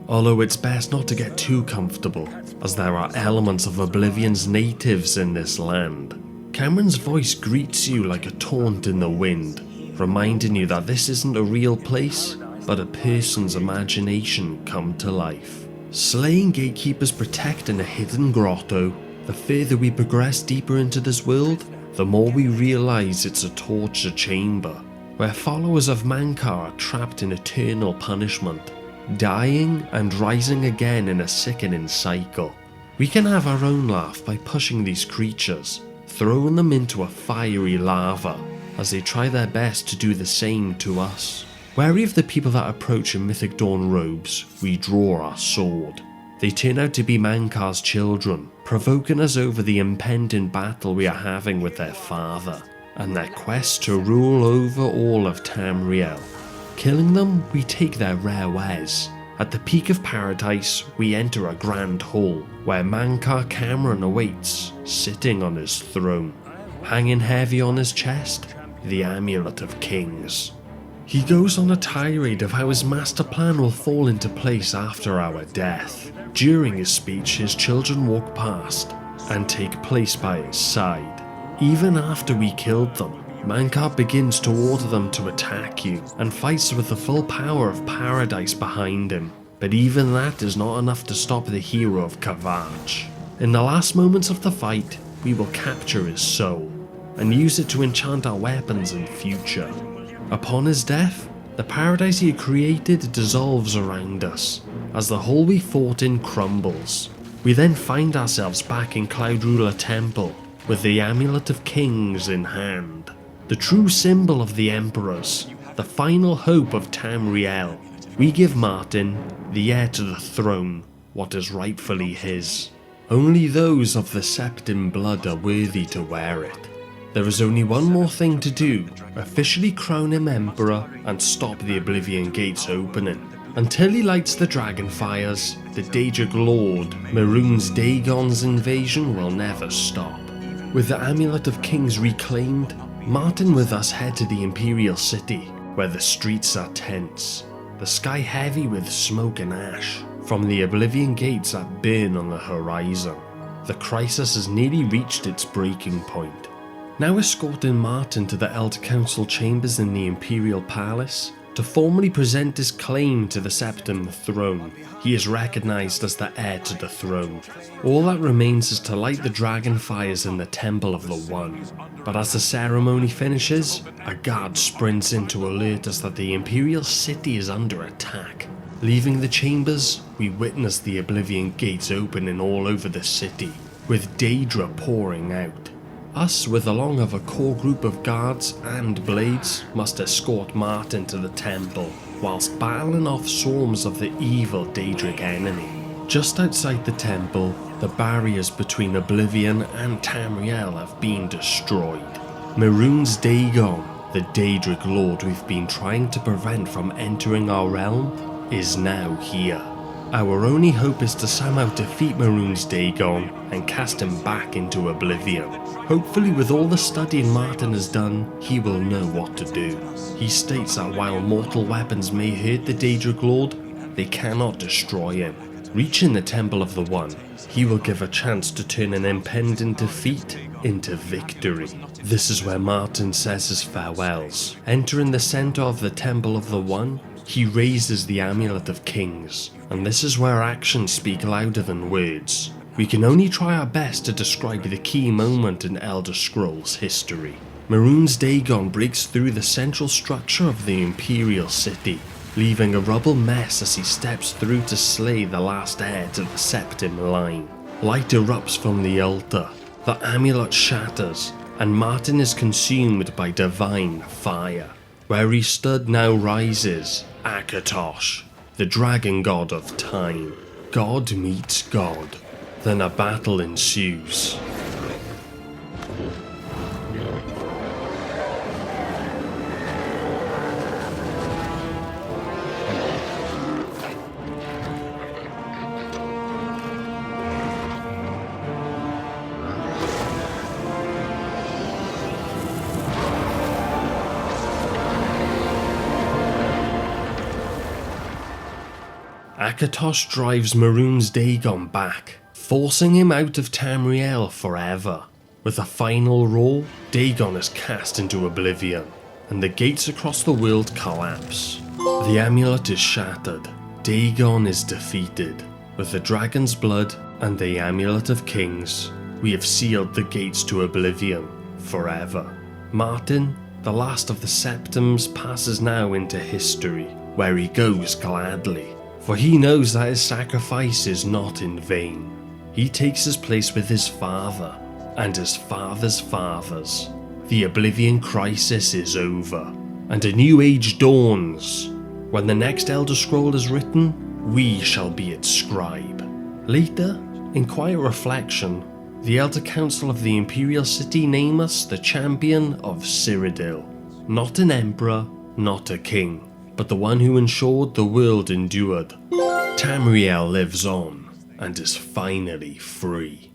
Although it's best not to get too comfortable, as there are elements of Oblivion's natives in this land. Cameron's voice greets you like a taunt in the wind, reminding you that this isn't a real place, but a person's imagination come to life. Slaying gatekeepers protecting a hidden grotto, the further we progress deeper into this world, the more we realise it's a torture chamber, where followers of Mankar are trapped in eternal punishment, dying and rising again in a sickening cycle. We can have our own laugh by pushing these creatures, throwing them into a fiery lava, as they try their best to do the same to us. Wary of the people that approach in Mythic Dawn robes, we draw our sword. They turn out to be Mankar's children, provoking us over the impending battle we are having with their father. and their quest to rule over all of Tamriel. Killing them, we take their rare wares. At the peak of paradise, we enter a grand hall where Mankar Cameron awaits, sitting on his throne. Hanging heavy on his chest, the Amulet of Kings. He goes on a tirade of how his master plan will fall into place after our death. During his speech, his children walk past and take place by his side. Even after we killed them, Mankar begins to order them to attack you and fights with the full power of paradise behind him. But even that is not enough to stop the hero of Kavaj. In the last moments of the fight, we will capture his soul and use it to enchant our weapons in future. Upon his death, the paradise he created dissolves around us as the hole we fought in crumbles. We then find ourselves back in Cloud Ruler Temple with the Amulet of Kings in hand. The true symbol of the Emperors, the final hope of Tamriel. We give Martin, the heir to the throne, what is rightfully his. Only those of the Septim blood are worthy to wear it. There is only one more thing to do, officially crown him Emperor and stop the Oblivion gates opening. Until he lights the dragon fires, the Daedric Lord, Maroon's Dagon's invasion will never stop. With the Amulet of Kings reclaimed, Martin with us head to the Imperial City, where the streets are tense, the sky heavy with smoke and ash from the Oblivion gates that burn on the horizon. The crisis has nearly reached its breaking point. Now escorting Martin to the Elder Council chambers in the Imperial Palace to formally present his claim to the Septim throne. He is recognised as the heir to the throne. All that remains is to light the dragon fires in the Temple of the One. But as the ceremony finishes, a guard sprints in to alert us that the Imperial City is under attack. Leaving the chambers, we witness the Oblivion gates opening all over the city, with Daedra pouring out. Us, with along of a core group of guards and blades, must escort Martin to the temple, whilst battling off swarms of the evil Daedric enemy. Just outside the temple, the barriers between Oblivion and Tamriel have been destroyed. Maroon's Dagon, the Daedric Lord we've been trying to prevent from entering our realm, is now here. Our only hope is to somehow defeat Maroon's Dagon and cast him back into Oblivion. Hopefully with all the studying Martin has done, he will know what to do. He states that while mortal weapons may hurt the Daedric Lord, they cannot destroy him. Reaching the Temple of the One, he will give a chance to turn an impending defeat into victory. This is where Martin says his farewells. Entering the centre of the Temple of the One, he raises the Amulet of Kings, and this is where actions speak louder than words. We can only try our best to describe the key moment in Elder Scrolls history. Maroon's Dagon breaks through the central structure of the Imperial City, leaving a rubble mess as he steps through to slay the last heir to the Septim line. Light erupts from the altar, the amulet shatters, and Martin is consumed by divine fire. Where he stood now rises Akatosh, the dragon god of time. God meets God. Then a battle ensues. Akatosh drives Maroon's Dagon back, forcing him out of Tamriel forever. With a final roar, Dagon is cast into Oblivion, and the gates across the world collapse. The amulet is shattered. Dagon is defeated. With the dragon's blood and the Amulet of Kings, we have sealed the gates to Oblivion forever. Martin, the last of the Septims, passes now into history, where he goes gladly. For he knows that his sacrifice is not in vain. He takes his place with his father, and his father's fathers. The Oblivion crisis is over, and a new age dawns. When the next Elder Scroll is written, we shall be its scribe. Later, in quiet reflection, The Elder Council of the Imperial City name us the champion of Cyrodiil. Not an emperor, not a king, but the one who ensured the world endured. Tamriel lives on, and is finally free.